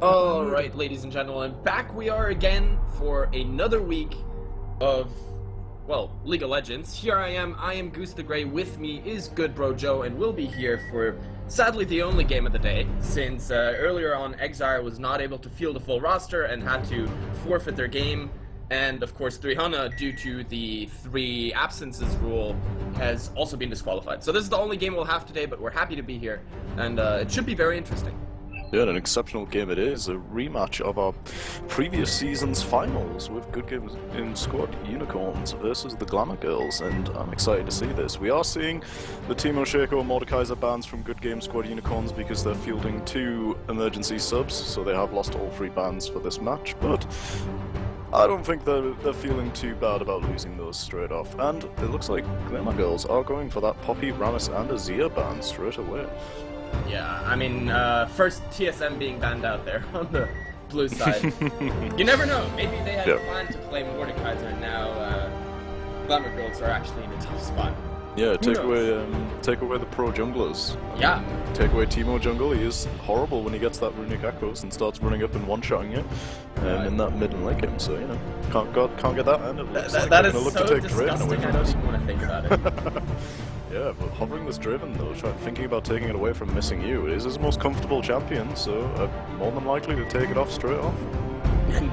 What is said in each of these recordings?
Alright, ladies and gentlemen, back we are again for another week of, well, League of Legends. Here I am Goose the Grey. With me is Good Bro Joe, and we'll be here for, sadly, the only game of the day, since earlier on, Exire was not able to field a full roster and had to forfeit their game, and of course, 3Hana, due to the 3 absences rule, has also been disqualified. So this is the only game we'll have today, but we're happy to be here, and it should be very interesting. Yeah, an exceptional game it is, a rematch of our previous season's finals with Good Games in Squad Unicorns versus the Glamour Girls, and I'm excited to see this. We are seeing the Timo Shaco and Mordekaiser bans from Good Games Squad Unicorns because they're fielding 2 emergency subs, so they have lost all 3 bans for this match, but I don't think they're feeling too bad about losing those straight off, and it looks like Glamour Girls are going for that Poppy, Rammus and Azir ban straight away. Yeah, I mean, first TSM being banned out there on the blue side. You never know, maybe they had planned to play Mordekaiser and now Glamour Girls are actually in a tough spot. Yeah, take away the pro junglers. Yeah. Take away Timo jungle, he is horrible when he gets that runic echoes and starts running up and one-shotting you in that mid and late game, so you know, can't get that, and it looks like that is they're going to look so to take Draven away disgusting, from I don't us. even want to think about it. Yeah, but hovering this Draven though, thinking about taking it away from Missing You, it is his most comfortable champion, so more than likely to take it off straight off. And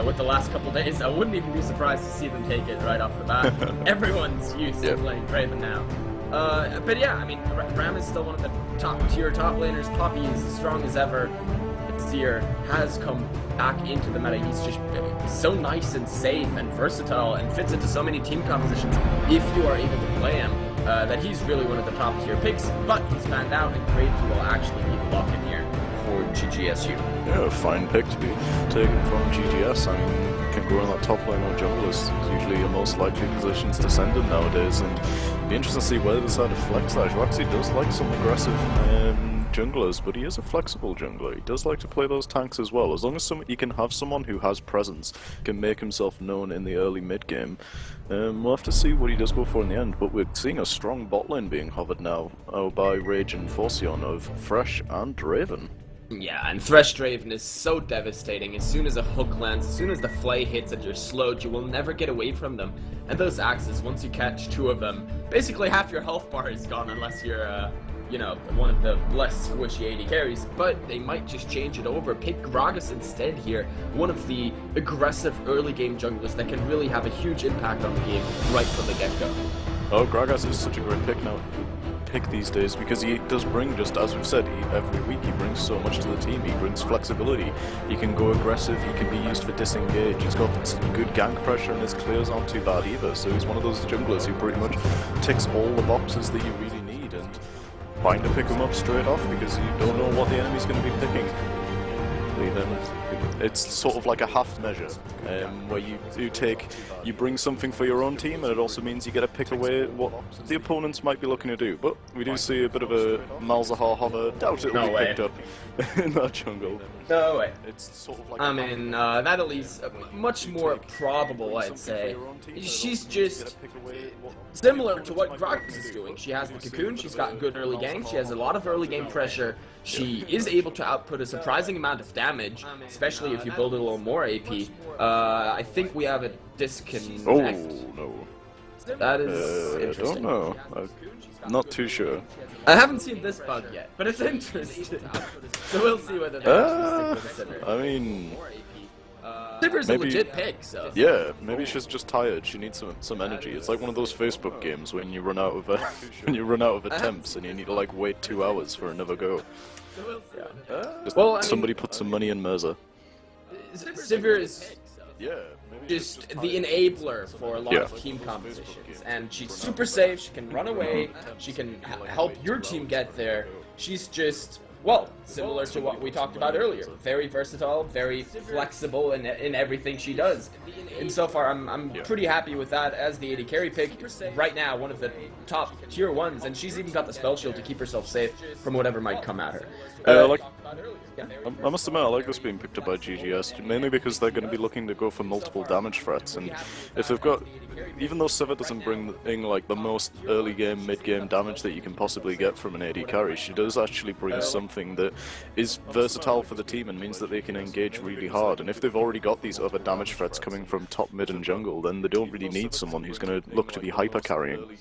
with the last couple days, I wouldn't even be surprised to see them take it right off the bat. Everyone's used to playing Draven now. But yeah, I mean, Ram is still one of the top laners. Poppy is as strong as ever. Vespyr has come back into the meta. He's just so nice and safe and versatile and fits into so many team compositions if you are able to play him, that he's really one of the top tier picks, but he's banned out and Gravy will actually be the lock-in here for GGSU. Yeah, a fine pick to be taken from GGS. I mean, can go in that top lane or jungle is usually your most likely positions to send him nowadays, and it'd be interesting to see where they decide to flex that. He actually does like some aggressive junglers, but he is a flexible jungler. He does like to play those tanks as well. As long as he can have someone who has presence, can make himself known in the early mid game. We'll have to see what he does go for in the end, but we're seeing a strong bot lane being hovered now by Rage and Forceon of Thresh and Draven. Yeah, and Thresh Draven is so devastating. As soon as a hook lands, as soon as the flay hits and you're slowed, you will never get away from them. And those axes, once you catch 2 of them, basically half your health bar is gone unless you're, you know, one of the less squishy AD carries, but they might just change it over. Pick Gragas instead here, one of the aggressive early game junglers that can really have a huge impact on the game right from the get-go. Oh, Gragas is such a great pick now. pick these days because he does bring, just as we've said, every week he brings so much to the team. He brings flexibility, he can go aggressive, he can be used for disengage, he's got good gank pressure and his clears aren't too bad either, so he's one of those junglers who pretty much ticks all the boxes that you really need, and fine to pick him up straight off because you don't know what the enemy's going to be picking. It's sort of like a half measure, where you bring something for your own team, and it also means you get to pick away what the opponents might be looking to do. But we do see a bit of a Malzahar hover. Doubt it'll be picked up in that jungle. No way. It's sort of like I mean, that at least much more probable, I'd say. She's just similar to what Gragas is doing. She has the cocoon, she's got good early game, she has a lot of early game pressure, she is able to output a surprising amount of damage, especially if you build a little more AP. I think we have a disconnect. Oh, no. That is interesting. I don't know. I'm not too sure. I haven't seen this bug yet, but it's interesting. So we'll see whether they actually stick with the Sivir. I mean... Sivir's a legit pick, so... Yeah, maybe she's just tired. She needs some energy. It's like one of those Facebook games when you run out of attempts and you need to like wait 2 hours for another go. Somebody put some money in Mirza. Sivir is just the enabler for a lot of team compositions, and she's super safe. She can run away. She can help your team get there. She's just, well, similar to what we talked about earlier. Very versatile, very flexible in everything she does. And so far, I'm pretty happy with that as the AD carry pick. Right now, one of the top tier ones, and she's even got the spell shield to keep herself safe from whatever might come at her. I must admit, I like this being picked up by GGS, mainly because they're going to be looking to go for multiple damage threats, and if they've got, even though Sivir doesn't bring in like the most early game, mid game damage that you can possibly get from an AD carry, she does actually bring something that is versatile for the team and means that they can engage really hard, and if they've already got these other damage threats coming from top, mid and jungle, then they don't really need someone who's going to look to be hyper carrying.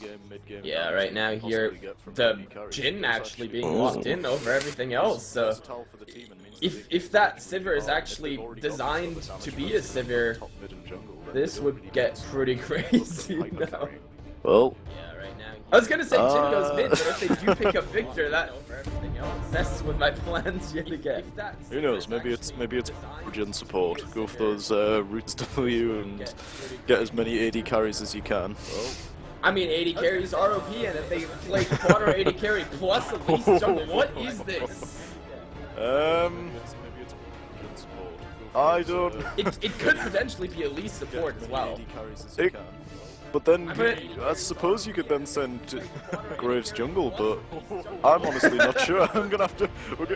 Yeah, right now here, the Jhin actually being locked in over everything else, so if that Sivir is actually designed to be a Sivir, this would get pretty crazy now. Well, I was gonna say Jhin goes mid, but if they do pick up Victor, that messes with my plans yet again. Who knows? Maybe it's Jhin support. Go for those roots W and get as many AD carries as you can. Well, I mean, AD carries are OP, and if they play quarter AD carry plus at least jungle, what is this? I don't... It could potentially be elite support as well. But then, I suppose you could then send Graves jungle, but I'm honestly not sure. I'm gonna have to.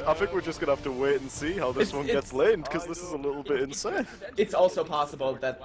I think we're just gonna have to wait and see how this one gets laned, because this is a little bit insane. It's also possible that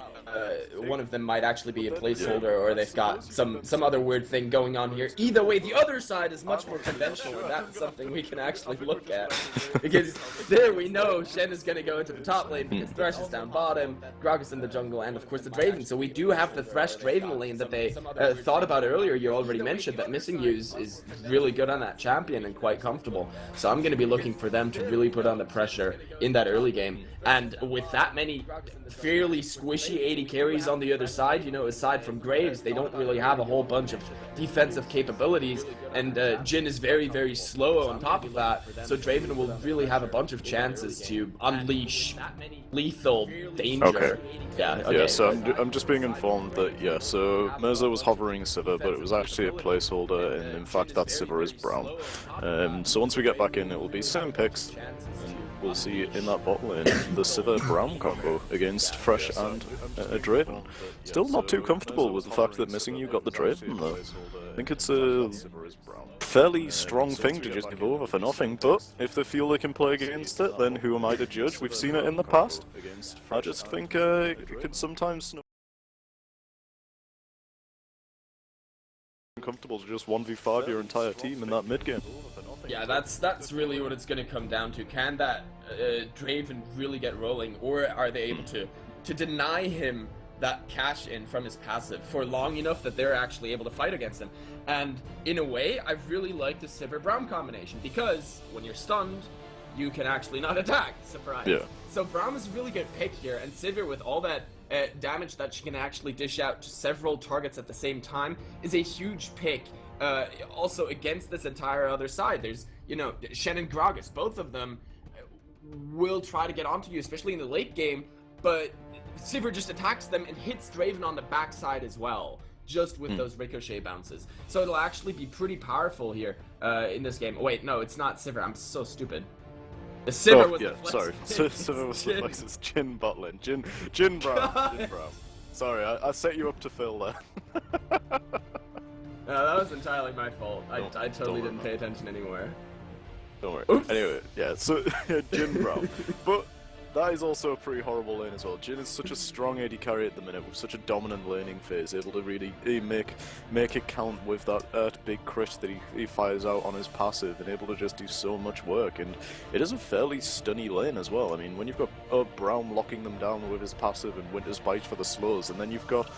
one of them might actually be a placeholder, or they've got some other weird thing going on here. Either way, the other side is much more conventional, and that's something we can actually look at. Because there we know Shen is gonna go into the top lane, because Thresh is down bottom, Gragas in the jungle, and of course the Draven. So we do have the Thresh Draven lane that they thought about earlier. You already mentioned that Missing You is really good on that champion and quite comfortable. So I'm going to be looking for them to really put on the pressure in that early game. And with that many fairly squishy AD carries on the other side, you know, aside from Graves, they don't really have a whole bunch of defensive capabilities. And Jhin is very, very slow on top of that. So Draven will really have a bunch of chances to unleash lethal danger. Okay. Yeah, yeah, so I'm just being informed that, so Mirza was hovering Sivir, but it was actually a placeholder, and in fact that Sivir is brown. So once we get back in, it will be same picks, and we'll see in that bot lane the Sivir brown combo against Fresh and a Draven. Still not too comfortable with the fact that Missing You got the Draven though. I think it's a fairly strong thing to just give over for nothing, but if they feel they can play against it, then who am I to judge? We've seen it in the past. I just think it can sometimes comfortable to just 1v5 your entire team in that mid game. Yeah, that's really what it's going to come down to. Can that Draven really get rolling, or are they able to deny him that cash in from his passive for long enough that they're actually able to fight against him? And in a way, I really like the Sivir Braum combination, because when you're stunned, you can actually not attack. Surprise. Yeah. So Braum is a really good pick here, and Sivir, with all that damage that she can actually dish out to several targets at the same time, is a huge pick also against this entire other side. There's, you know, Shen and Gragas, both of them will try to get onto you, especially in the late game, but Vespyr just attacks them and hits Draven on the backside as well, just with those ricochet bounces. So it'll actually be pretty powerful here in this game. Wait, no, it's not Sivir. I'm so stupid. The Sivir was the flex. Sorry. Sivir was the flex. It's Jhin bot lane. Jhin Brown. Sorry, I set you up to fill there. No, that was entirely my fault. I totally didn't pay attention anymore. Don't worry. Oops. Anyway, yeah, so Jhin Brown. But that is also a pretty horrible lane as well. Jhin is such a strong AD carry at the minute with such a dominant laning phase, able to really make it count with that big crit that he fires out on his passive, and able to just do so much work. And it is a fairly stunny lane as well. I mean, when you've got Brown locking them down with his passive and Winter's Bite for the slows, and then you've got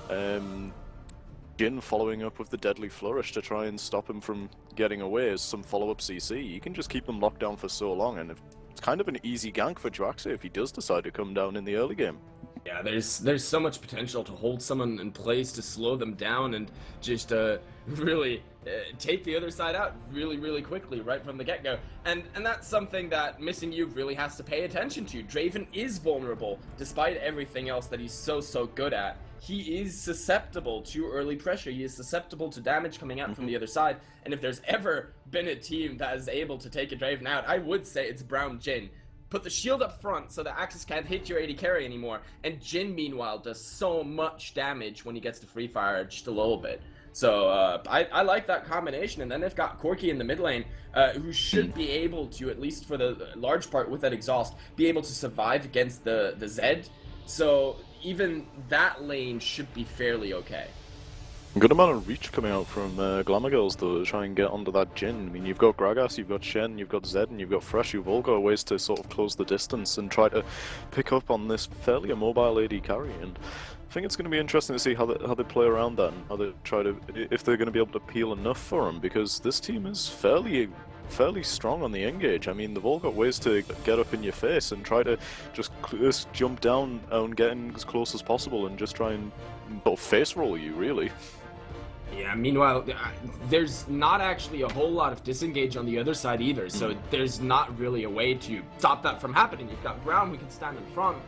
Jhin following up with the Deadly Flourish to try and stop him from getting away as some follow-up CC, you can just keep them locked down for so long, and it's kind of an easy gank for Jwaxi if he does decide to come down in the early game. Yeah, there's so much potential to hold someone in place, to slow them down, and just really take the other side out really quickly right from the get-go. And that's something that Missing You really has to pay attention to. Draven is vulnerable, despite everything else that he's so good at. He is susceptible to early pressure. He is susceptible to damage coming out from the other side. And if there's ever been a team that is able to take a Draven out, I would say it's Brown Jhin. Put the shield up front so that Axis can't hit your AD carry anymore. And Jhin, meanwhile, does so much damage when he gets to free fire just a little bit. So I like that combination. And then they've got Corki in the mid lane, who should be able to, at least for the large part with that exhaust, be able to survive against the Zed. So even that lane should be fairly okay. Good amount of reach coming out from Glamour Girls though to try and get onto that Jhin. I mean, you've got Gragas, you've got Shen, you've got Zed, and you've got Fresh. You've all got ways to sort of close the distance and try to pick up on this fairly immobile AD carry. And I think it's going to be interesting to see how they play around that, and how they try to, if they're going to be able to peel enough for him, because this team is fairly strong on the engage. I mean, they've all got ways to get up in your face and try to just jump down and get in as close as possible and just try and face roll you, really. Yeah, meanwhile, there's not actually a whole lot of disengage on the other side either, so there's not really a way to stop that from happening. You've got Brown who can stand in front,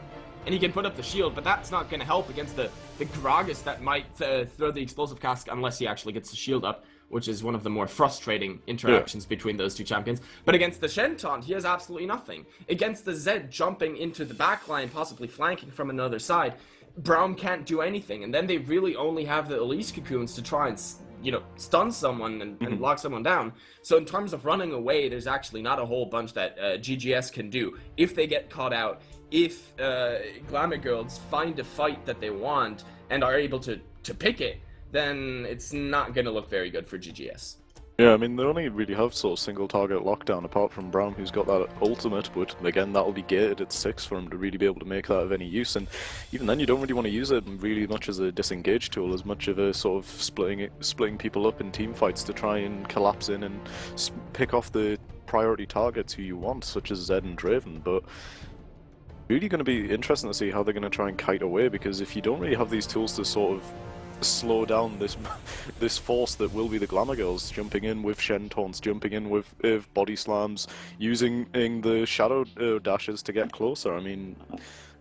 and he can put up the shield, but that's not going to help against the Gragas that might throw the explosive cask unless he actually gets the shield up, which is one of the more frustrating interactions between those two champions. But against the Shen taunt, he has absolutely nothing. Against the Zed jumping into the backline, possibly flanking from another side, Brown can't do anything, and then they really only have the Elise cocoons to try and, you know, stun someone and lock someone down. So in terms of running away, there's actually not a whole bunch that GGS can do. If they get caught out, if Glamour Girls find a fight that they want and are able to pick it, then it's not going to look very good for GGS. Yeah, I mean, they only really have sort of single target lockdown apart from Brown, who's got that ultimate, but again, that'll be gated at 6 for him to really be able to make that of any use, and even then you don't really want to use it really much as a disengage tool, as much of a sort of splitting people up in team fights to try and collapse in and pick off the priority targets who you want, such as Zed and Draven. But really going to be interesting to see how they're going to try and kite away, because if you don't really have these tools to sort of slow down this force that will be the Glamour Girls, jumping in with Shen taunts, jumping in with body slams, using the shadow dashes to get closer. I mean,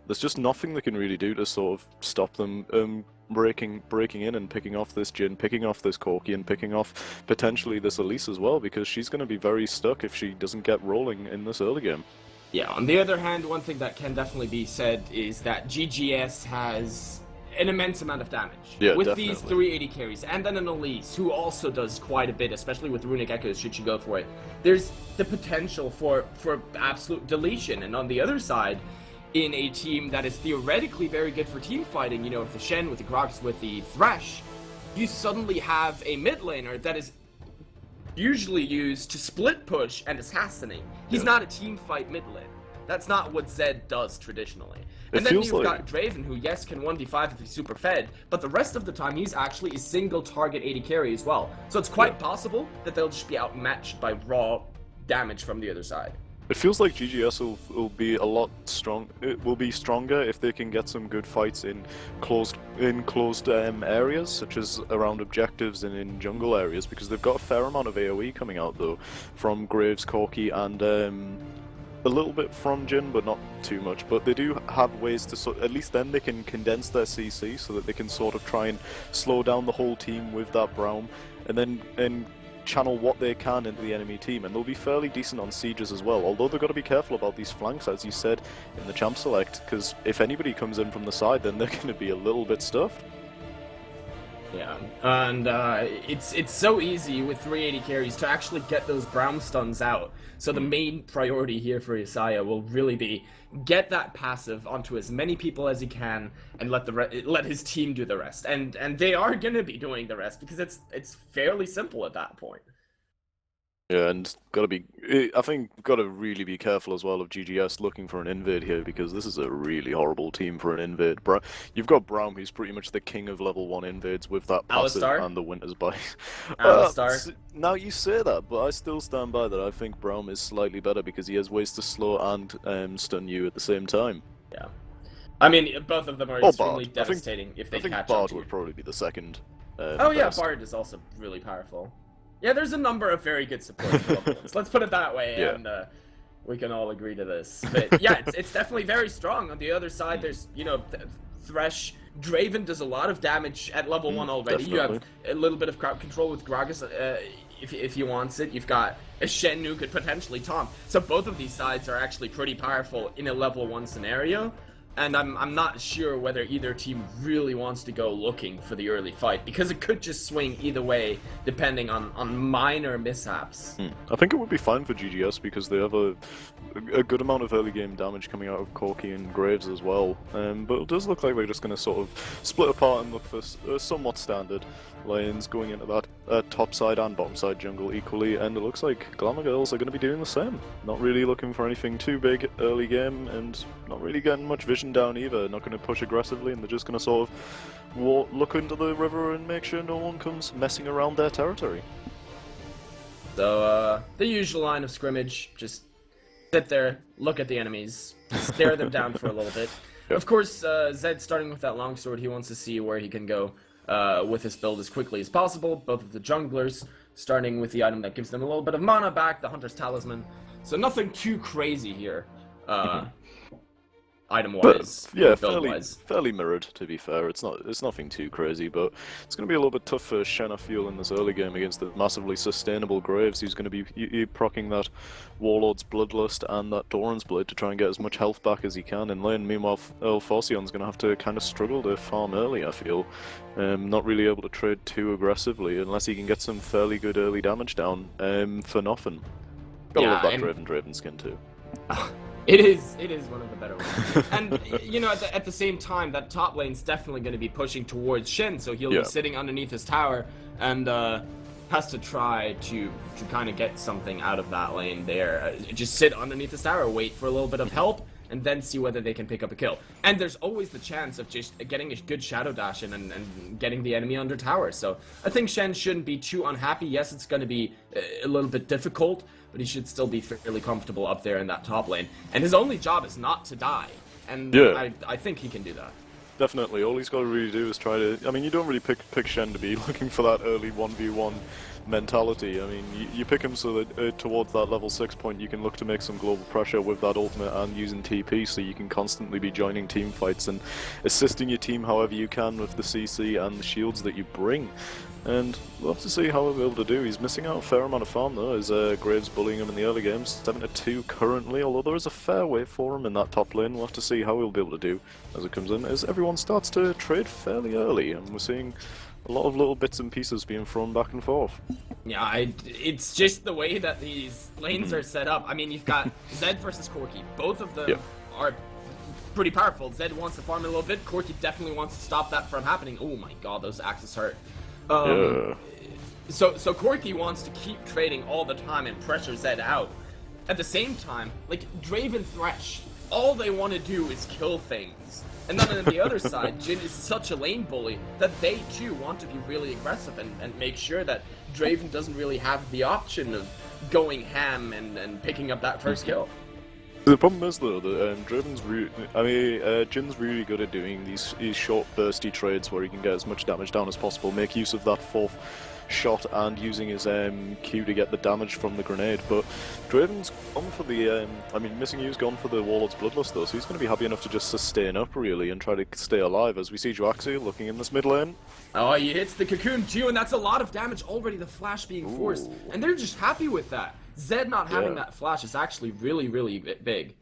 there's just nothing they can really do to sort of stop them breaking in and picking off this Jhin, picking off this Corki, and picking off potentially this Elise as well, because she's going to be very stuck if she doesn't get rolling in this early game. Yeah, on the other hand, one thing that can definitely be said is that GGS has an immense amount of damage. Yeah, with definitely. These 380 carries, and then an Elise, who also does quite a bit, especially with Runic Echoes, should you go for it. There's the potential for absolute deletion, and on the other side, in a team that is theoretically very good for team fighting, you know, with the Shen, with the Grox, with the Thresh, you suddenly have a mid laner that is usually used to split push and assassinate. He's not a team fight mid lane. That's not what Zed does traditionally. And then you've got Draven, who, yes, can 1v5 if he's super fed, but the rest of the time he's actually a single target AD carry as well. So it's quite possible that they'll just be outmatched by raw damage from the other side. It feels like GGS will be a lot strong. It will be stronger if they can get some good fights in closed areas, such as around objectives and in jungle areas, because they've got a fair amount of AOE coming out though, from Graves, Corki, and a little bit from Jin, but not too much. But they do have ways to at least then they can condense their CC so that they can sort of try and slow down the whole team with that Braum, and then channel what they can into the enemy team, and they'll be fairly decent on sieges as well, although they've got to be careful about these flanks, as you said in the champ select, because if anybody comes in from the side, then they're going to be a little bit stuffed. Yeah, and it's so easy with 380 carries to actually get those Braum stuns out. So the main priority here for Isaiah will really be get that passive onto as many people as he can, and let his team do the rest. And they are gonna be doing the rest because it's fairly simple at that point. Yeah, and I think gotta really be careful as well of GGS looking for an invade here, because this is a really horrible team for an invade. You've got Braum, who's pretty much the king of level 1 invades with that passive and the Winter's Bite. Alistar. Now you say that, but I still stand by that. I think Braum is slightly better because he has ways to slow and stun you at the same time. Yeah. I mean, both of them are extremely devastating if they catch up. Bard would probably be the second. Oh yeah, Bard is also really powerful. Yeah, there's a number of very good support for level ones. Let's put it that way, yeah. And we can all agree to this. But yeah, it's definitely very strong. On the other side, there's, you know, Thresh. Draven does a lot of damage at level 1 already. Definitely. You have a little bit of crowd control with Gragas if he wants it. You've got a Shen who could potentially taunt. So both of these sides are actually pretty powerful in a level 1 scenario. And I'm not sure whether either team really wants to go looking for the early fight, because it could just swing either way depending on minor mishaps. I think it would be fine for GGS because they have a good amount of early game damage coming out of Corki and Graves as well. But it does look like they're just going to sort of split apart and look for somewhat standard lanes going into that top side and bottom side jungle equally, and it looks like Glamour Girls are going to be doing the same. Not really looking for anything too big early game, and not really getting much vision down either. Not going to push aggressively, and they're just going to sort of look into the river and make sure no one comes messing around their territory. So the usual line of scrimmage, just sit there, look at the enemies, stare them down for a little bit. Yep. Of course, Zed starting with that longsword, he wants to see where he can go with his build as quickly as possible. Both of the junglers starting with the item that gives them a little bit of mana back, the Hunter's Talisman. So nothing too crazy here. Item-wise, yeah, fairly mirrored. To be fair, it's nothing too crazy, but it's going to be a little bit tough for Shen, I feel, in this early game against the massively sustainable Graves, who's going to be proccing that Warlord's Bloodlust and that Doran's Blade to try and get as much health back as he can in lane. Meanwhile, Forcion's going to have to kind of struggle to farm early, I feel, not really able to trade too aggressively unless he can get some fairly good early damage down for nothing. Gotta love that Draven skin too. It is one of the better ones. And, you know, at the same time, that top lane's definitely going to be pushing towards Shen, so he'll be sitting underneath his tower and has to try to kind of get something out of that lane there. Just sit underneath his tower, wait for a little bit of help, and then see whether they can pick up a kill. And there's always the chance of just getting a good shadow dash in and getting the enemy under tower. So I think Shen shouldn't be too unhappy. Yes, it's going to be a little bit difficult, but he should still be fairly comfortable up there in that top lane. And his only job is not to die. And I think he can do that. Definitely. All he's got to really do is try to... I mean, you don't really pick Shen to be looking for that early 1v1 mentality. I mean, you pick him so that towards that level 6 point you can look to make some global pressure with that ultimate and using TP, so you can constantly be joining team fights and assisting your team however you can with the CC and the shields that you bring. And we'll have to see how he'll be able to do. He's missing out a fair amount of farm though, as Graves bullying him in the early games. 7-2 currently, although there is a fair way for him in that top lane. We'll have to see how he'll be able to do as it comes in, as everyone starts to trade fairly early, and we're seeing a lot of little bits and pieces being thrown back and forth. Yeah, it's just the way that these lanes are set up. I mean, you've got Zed versus Corki. Both of them are pretty powerful. Zed wants to farm a little bit. Corki definitely wants to stop that from happening. Oh my god, those axes hurt. So Corki wants to keep trading all the time and pressure Zed out. At the same time, like Draven Thresh, all they want to do is kill things. And then on the other side, Jin is such a lane bully that they too want to be really aggressive and make sure that Draven doesn't really have the option going ham and picking up that first kill. The problem is though that Jin's really good at doing these short bursty trades where he can get as much damage down as possible, make use of that fourth shot and using his Q to get the damage from the grenade. But Draven's gone for the, Missing You's gone for the Warlord's Bloodlust though, so he's going to be happy enough to just sustain up really and try to stay alive as we see Joaxi looking in this mid lane. Oh, he hits the cocoon too, and that's a lot of damage already, the flash being forced. And they're just happy with that. Zed not having that flash is actually really, really big.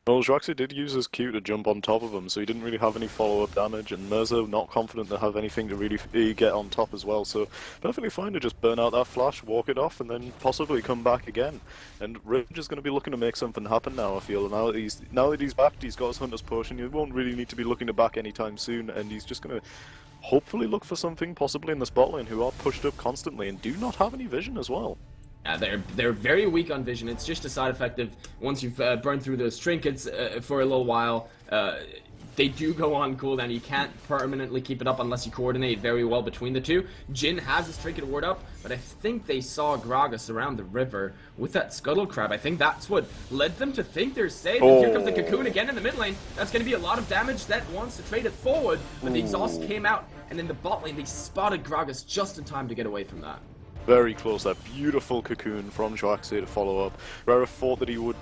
Well, Joaxi did use his Q to jump on top of him, so he didn't really have any follow-up damage, and Mirza not confident to have anything to really get on top as well, so perfectly fine to just burn out that flash, walk it off, and then possibly come back again. And Rage is going to be looking to make something happen now, I feel. Now that he's back, he's got his Hunter's Potion, he won't really need to be looking to back anytime soon, and he's just going to hopefully look for something, possibly in this bot lane, who are pushed up constantly and do not have any vision as well. They're very weak on vision. It's just a side effect of once you've burned through those trinkets for a little while, they do go on cooldown. You can't permanently keep it up unless you coordinate very well between the two. Jin has his trinket ward up, but I think they saw Gragas around the river with that scuttle crab. I think that's what led them to think they're safe. And here comes the cocoon again in the mid lane. That's going to be a lot of damage. That wants to trade it forward, but the exhaust came out, and in the bot lane they spotted Gragas just in time to get away from that. Very close, that beautiful cocoon from Joaxi to follow up. Rara thought that he would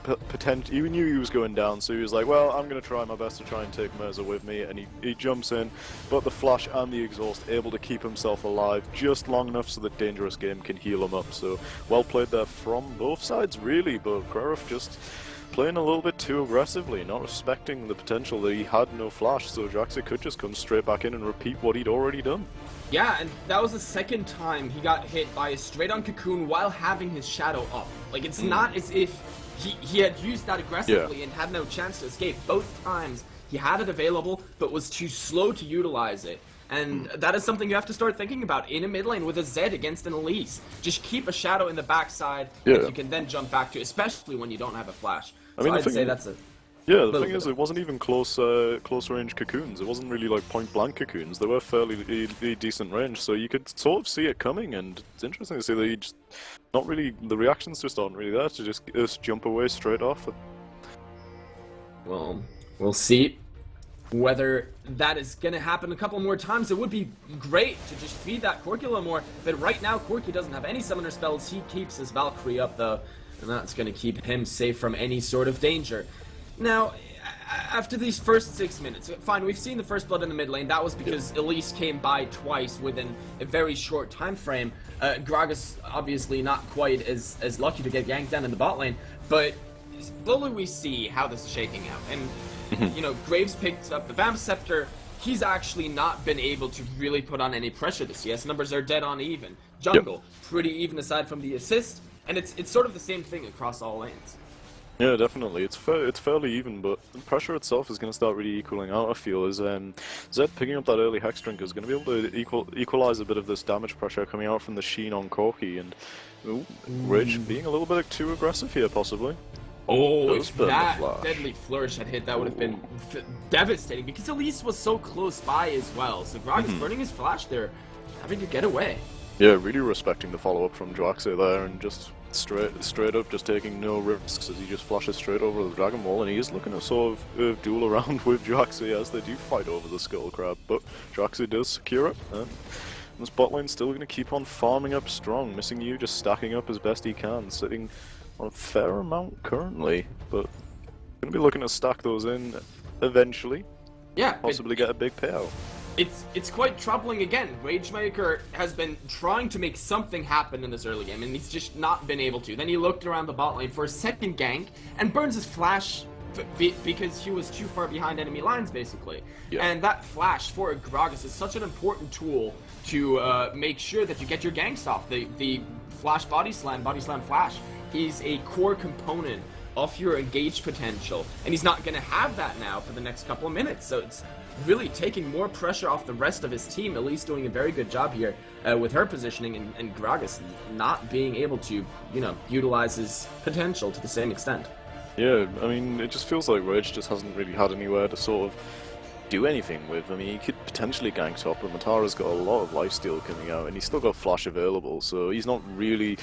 he knew he was going down, so he was like, well, I'm going to try my best to try and take Mirza with me, and he jumps in, but the flash and the exhaust able to keep himself alive just long enough so that Dangerous Game can heal him up. So well played there from both sides really, but Grarif just playing a little bit too aggressively, not respecting the potential that he had no flash, so Joaxi could just come straight back in and repeat what he'd already done. Yeah, and that was the second time he got hit by a straight-on cocoon while having his shadow up. Like, it's not as if he had used that aggressively and had no chance to escape. Both times he had it available, but was too slow to utilize it. And that is something you have to start thinking about in a mid lane with a Zed against an Elise. Just keep a shadow in the backside that you can then jump back to, especially when you don't have a flash. So I'd say that's a... Yeah, the thing is, it wasn't even close range cocoons. It wasn't really like point blank cocoons. They were fairly decent range, so you could sort of see it coming. And it's interesting to see that he just not really, the reactions just aren't really there to just jump away straight off. Well, we'll see whether that is going to happen a couple more times. It would be great to just feed that Corki a little more, but right now Corki doesn't have any summoner spells. He keeps his Valkyrie up though, and that's going to keep him safe from any sort of danger. Now, after these first 6 minutes, fine, we've seen the first blood in the mid lane. That was because Elise came by twice within a very short time frame. Gragas obviously not quite as lucky to get ganked down in the bot lane, but slowly we see how this is shaking out. And, you know, Graves picked up the Vamp Scepter. He's actually not been able to really put on any pressure. The CS numbers are dead on even. Jungle, pretty even aside from the assist, and it's sort of the same thing across all lanes. Yeah, definitely. It's fairly even, but the pressure itself is going to start really equaling out, I feel, as Zed picking up that early Hex Drink is going to be able to equalize a bit of this damage pressure coming out from the Sheen on Corki, and Rage being a little bit too aggressive here, possibly. Oh, if that deadly flourish had hit, that would have been devastating, because Elise was so close by as well, so Gragas burning his flash there, having to get away. Yeah, really respecting the follow-up from Joaxi there, and just straight up just taking no risks as he just flashes straight over the Dragon Wall, and he is looking to sort of duel around with Joaxi as they do fight over the Skull Crab, but Joaxi does secure it, and this bot lane's still going to keep on farming up strong. Missing You just stacking up as best he can, sitting on a fair amount currently, but going to be looking to stack those in eventually. Yeah, possibly get a big payout. It's quite troubling again. Ragemaker has been trying to make something happen in this early game, and he's just not been able to. Then he looked around the bot lane for a second gank, and burns his flash because he was too far behind enemy lines, basically. Yeah. And that flash for Gragas is such an important tool to make sure that you get your ganks off. The flash body slam flash is a core component of your engage potential, and he's not going to have that now for the next couple of minutes, so it's really taking more pressure off the rest of his team. Elise doing a very good job here with her positioning, and Gragas not being able to, you know, utilize his potential to the same extent. Yeah, I mean, it just feels like Rage just hasn't really had anywhere to sort of do anything with. I mean, he could potentially gank top, but Matara's got a lot of lifesteal coming out, and he's still got flash available, so he's not really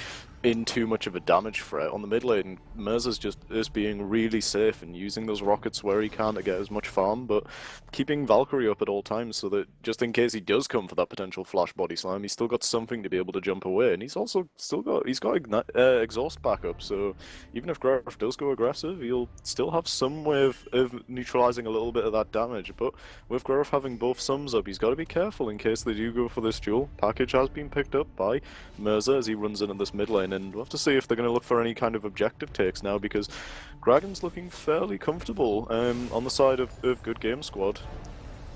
in too much of a damage threat on the mid lane. Mirza's just being really safe and using those rockets where he can to get as much farm, but keeping Valkyrie up at all times so that just in case he does come for that potential flash body slam, he's still got something to be able to jump away, and he's also got exhaust backup, so even if Graf does go aggressive, he'll still have some way of neutralizing a little bit of that damage. But with Graf having both sums up, he's got to be careful in case they do go for this duel. Package has been picked up by Mirza as he runs into this mid lane, and we'll have to see if they're going to look for any kind of objective takes now, because Gragan's looking fairly comfortable on the side of Good Game Squad.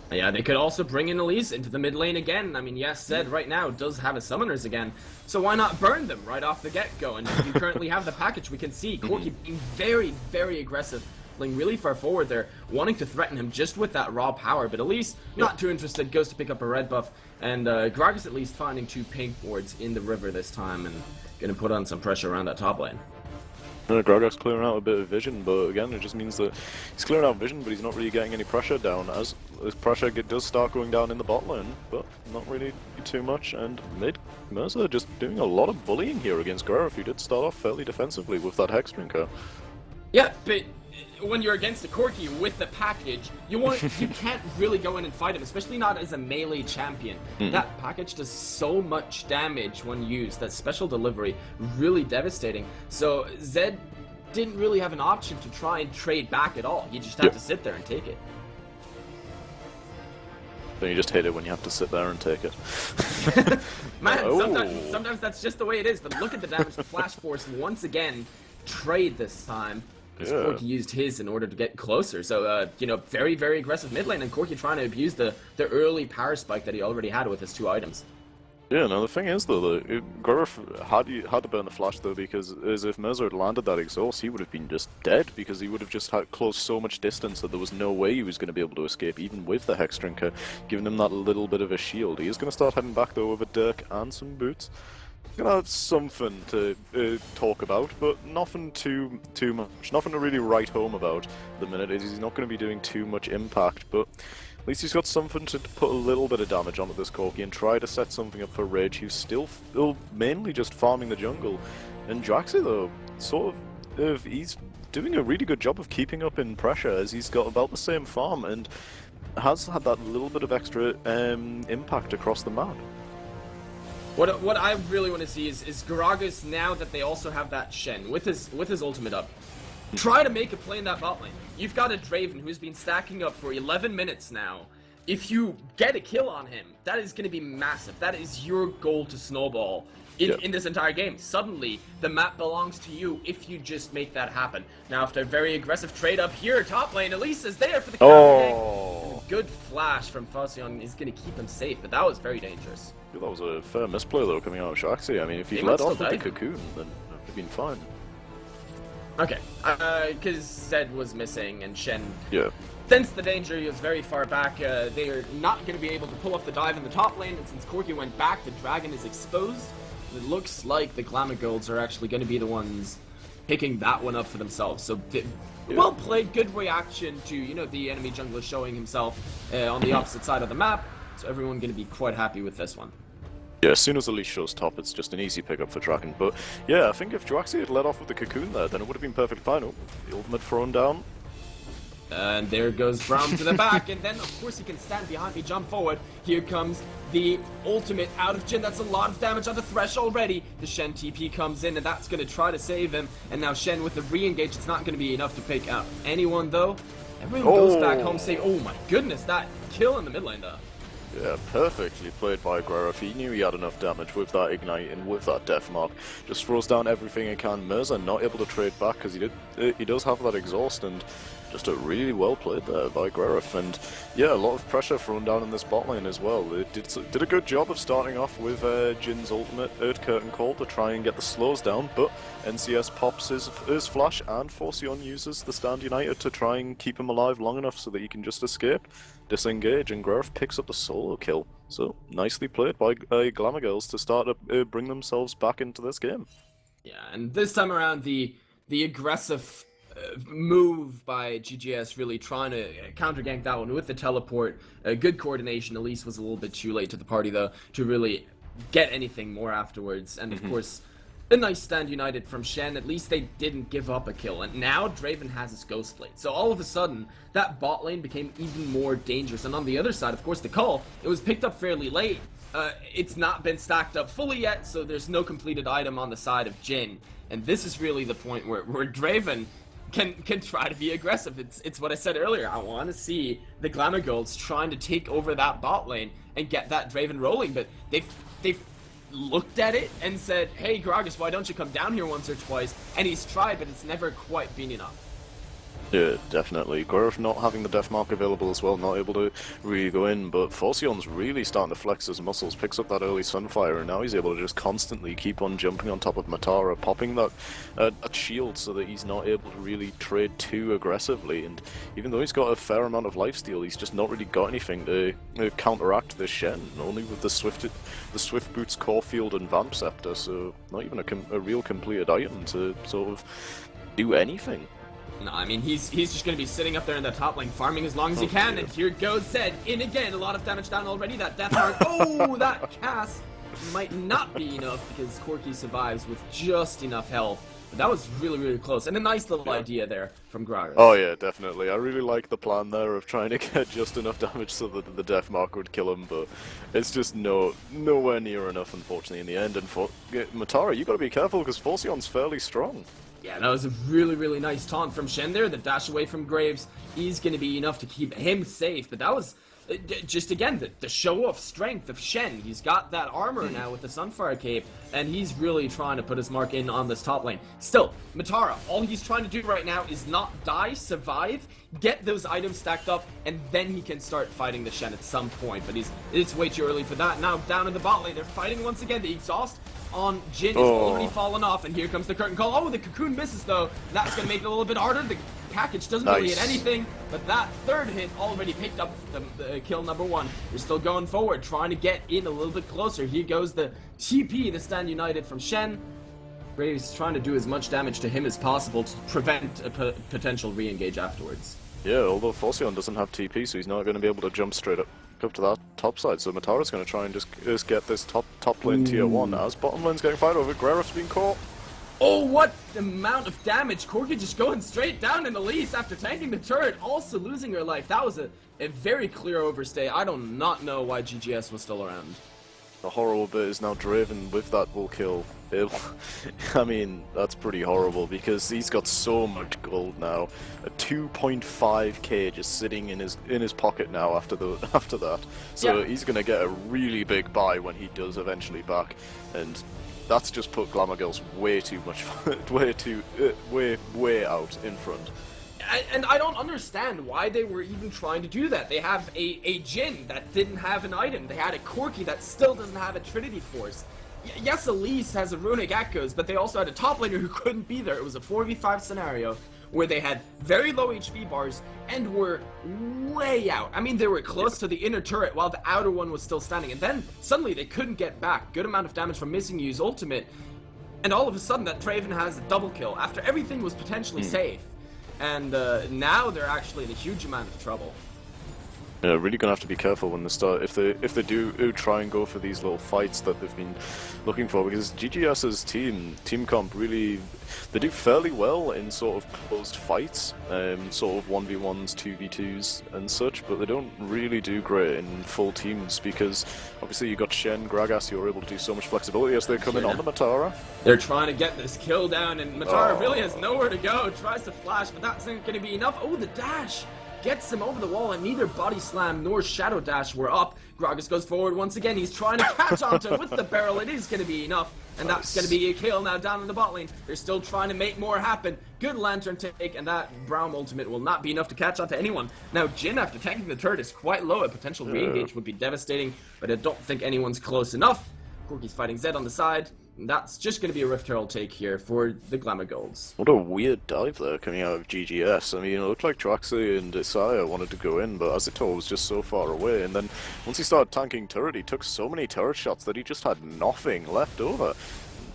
Yeah, they could also bring in Elise into the mid lane again. I mean, yes, Zed right now does have his summoners again, so why not burn them right off the get-go? And you currently have the package. We can see Corki being very, very aggressive, playing really far forward there, wanting to threaten him just with that raw power, but Elise, not too interested, goes to pick up a red buff, and Gragas at least finding 2 pink wards in the river this time, and gonna put on some pressure around that top lane. Gragas clearing out a bit of vision, but again, it just means that he's clearing out vision, but he's not really getting any pressure down, as pressure does start going down in the bot lane, but not really too much, and mid, Mirza just doing a lot of bullying here against Graf, who did start off fairly defensively with that Hex Drinker. Yeah, but when you're against a Corki with the package, you can't really go in and fight him, especially not as a melee champion. That package does so much damage when used, that special delivery, really devastating. So Zed didn't really have an option to try and trade back at all. You just had to sit there and take it. Then you just hate it when you have to sit there and take it. Man, sometimes that's just the way it is, but look at the damage to Flash Force once again. Trade this time. Corki used his in order to get closer, so you know, very, very aggressive mid lane, and Corki trying to abuse the early power spike that he already had with his 2 items. Yeah, no, the thing is though, Graf had to burn the flash though, because as if Mirza had landed that exhaust, he would have been just dead, because he would have just had closed so much distance that there was no way he was going to be able to escape, even with the Hex Drinker, giving him that little bit of a shield. He is going to start heading back though with a Dirk and some boots. Gonna have something to talk about, but nothing too much. Nothing to really write home about at the minute. He's not going to be doing too much impact, but at least he's got something to put a little bit of damage onto this Corki and try to set something up for Rage, who's still mainly just farming the jungle. And Draxi, though, sort of, he's doing a really good job of keeping up in pressure, as he's got about the same farm and has had that little bit of extra impact across the map. What I really want to see is Gragas, now that they also have that Shen with his ultimate up, try to make a play in that bot lane. You've got a Draven who's been stacking up for 11 minutes now. If you get a kill on him, that is going to be massive. That is your goal to snowball in this entire game. Suddenly, the map belongs to you if you just make that happen. Now, after a very aggressive trade up here, top lane, Elise is there for the kill. Good flash from Falcion is going to keep him safe, but that was very dangerous. That was a fair misplay though, coming out of Shaxi. I mean, if he led off with the cocoon, then it would have been fine. Okay, because Zed was missing and Shen sensed the danger. He was very far back. They are not going to be able to pull off the dive in the top lane, and since Corki went back, the dragon is exposed. It looks like the Glamagolds are actually going to be the ones picking that one up for themselves. So well played, good reaction to, you know, the enemy jungler showing himself on the opposite side of the map. So everyone going to be quite happy with this one. Yeah, as soon as Elise shows top, it's just an easy pickup for Draken. But yeah, I think if Draxi had led off with the cocoon there, then it would have been perfect final. The ultimate thrown down. And there goes Braum to the back, and then of course he can stand behind me, jump forward. Here comes the ultimate out of Jhin. That's a lot of damage on the Thresh already. The Shen TP comes in, and that's going to try to save him. And now Shen with the re-engage, it's not going to be enough to pick out anyone though. Everyone goes back home saying, oh my goodness, that kill in the mid lane though. Yeah, perfectly played by Graf. He knew he had enough damage with that Ignite and with that Death Mark. Just throws down everything he can. Mirza not able to trade back because he does have that exhaust, and just a really well played there by Graf. And yeah, a lot of pressure thrown down in this bot lane as well. It did a good job of starting off with Jin's ultimate Earth Curtain Call to try and get the slows down, but NCS pops his flash, and Forcion uses the Stand United to try and keep him alive long enough so that he can just escape, disengage, and Graf picks up the solo kill. So nicely played by Glamagirls to start to bring themselves back into this game. Yeah, and this time around the aggressive move by GGS, really trying to counter gank that one with the teleport. Good coordination. Elise was a little bit too late to the party though to really get anything more afterwards, and of course A nice stand united from Shen. At least they didn't give up a kill. And now Draven has his Ghost Blade. So all of a sudden, that bot lane became even more dangerous. And on the other side, of course, the Cull, it was picked up fairly late. It's not been stacked up fully yet, so there's no completed item on the side of Jhin. And this is really the point where Draven can try to be aggressive. It's what I said earlier. I want to see the Glamour Golds trying to take over that bot lane and get that Draven rolling. But they've looked at it and said, hey Gragas, why don't you come down here once or twice? And he's tried, but it's never quite been enough. Yeah, definitely. Gwerf not having the death mark available as well, not able to really go in, but Forcion's really starting to flex his muscles, picks up that early Sunfire, and now he's able to just constantly keep on jumping on top of Matara, popping that shield so that he's not able to really trade too aggressively, and even though he's got a fair amount of lifesteal, he's just not really got anything to counteract this Shen, only with the Swift Boots, Core Field, and Vamp Scepter, so not even a real completed item to sort of do anything. No, I mean, he's just going to be sitting up there in the top lane, farming as long as he can, dear. and here goes Zed, in again, a lot of damage down already, that death mark, oh, that cast might not be enough, because Corki survives with just enough health, but that was really, really close, and a nice little idea there from Gragas. Oh yeah, definitely, I really like the plan there of trying to get just enough damage so that the death mark would kill him, but it's just nowhere near enough, unfortunately, in the end, and for Matara, you gotta be careful, because Forcion's fairly strong. Yeah, that was a really, really nice taunt from Shen there. The dash away from Graves is going to be enough to keep him safe. But that was just, again, the show-off strength of Shen. He's got that armor now with the Sunfire Cape, and he's really trying to put his mark in on this top lane. Still, Matara, all he's trying to do right now is not die, survive, get those items stacked up, and then he can start fighting the Shen at some point. But it's way too early for that. Now, down in the bot lane, they're fighting once again. The exhaust on Jhin is already fallen off, and here comes the curtain call. Oh, the cocoon misses though. That's going to make it a little bit harder. The package doesn't really hit anything, but that third hit already picked up the kill number one. They're still going forward, trying to get in a little bit closer. Here goes the TP, the stand united from Shen. Graves trying to do as much damage to him as possible to prevent a potential re-engage afterwards. Yeah, although Forcion doesn't have TP, so he's not going to be able to jump straight up to that top side, so Matara's going to try and just get this top lane tier 1 as bottom lane's getting fired over. Greref's being caught. Oh, what amount of damage! Corki just going straight down in Elise after tanking the turret, also losing her life. That was a very clear overstay. I do not know why GGS was still around. The horrible bit is now Draven with that will kill. I mean, that's pretty horrible because he's got so much gold now. A 2.5k just sitting in his pocket now after that. So he's gonna get a really big buy when he does eventually back, and that's just put Glamour Girls way too much, way out in front. And I don't understand why they were even trying to do that. They have a Jhin that didn't have an item. They had a Corki that still doesn't have a Trinity Force. Yes, Elise has a Runic Echoes, but they also had a top laner who couldn't be there. It was a 4v5 scenario where they had very low HP bars and were way out. I mean, they were close to the inner turret while the outer one was still standing. And then suddenly they couldn't get back. Good amount of damage from missing Yu's ultimate. And all of a sudden that Draven has a double kill after everything was potentially safe. And now they're actually in a huge amount of trouble. Yeah, really gonna have to be careful when they start, if they do try and go for these little fights that they've been looking for, because GGS's team comp really, they do fairly well in sort of closed fights, sort of 1v1s, 2v2s and such, but they don't really do great in full teams because obviously you got Shen, Gragas, you're able to do so much flexibility as they come in on the Matara. They're trying to get this kill down and Matara really has nowhere to go, tries to flash, but that's not gonna be enough. Oh, the dash! Gets him over the wall, and neither Body Slam nor Shadow Dash were up. Gragas goes forward once again. He's trying to catch onto it with the barrel. It is going to be enough, and that's going to be a kill now down in the bot lane. They're still trying to make more happen. Good Lantern take, and that Braum ultimate will not be enough to catch onto anyone. Now, Jhin, after tanking the turret, is quite low. A potential re-engage would be devastating, but I don't think anyone's close enough. Corki's fighting Zed on the side. That's just going to be a Rift Herald take here for the Glamour Golds. What a weird dive there coming out of GGS. I mean, it looked like Traxi and Isaiah wanted to go in, but Azito was just so far away. And then once he started tanking turret, he took so many turret shots that he just had nothing left over.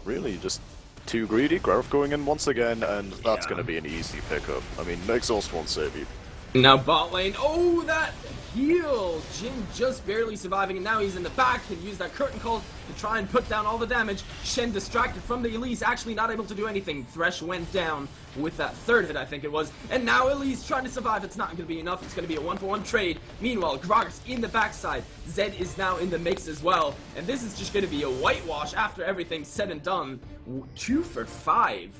Really just too greedy. Grarf going in once again, and that's going to be an easy pickup. I mean, Exhaust won't save you. Now bot lane, oh, that heal! Jin just barely surviving, and now he's in the back, can use that curtain call to try and put down all the damage. Shen distracted from the Elise, actually not able to do anything. Thresh went down with that third hit, I think it was, and now Elise trying to survive. It's not going to be enough, it's going to be a 1-for-1 trade. Meanwhile, Gragas in the backside, Zed is now in the mix as well, and this is just going to be a whitewash after everything's said and done. 2 for 5.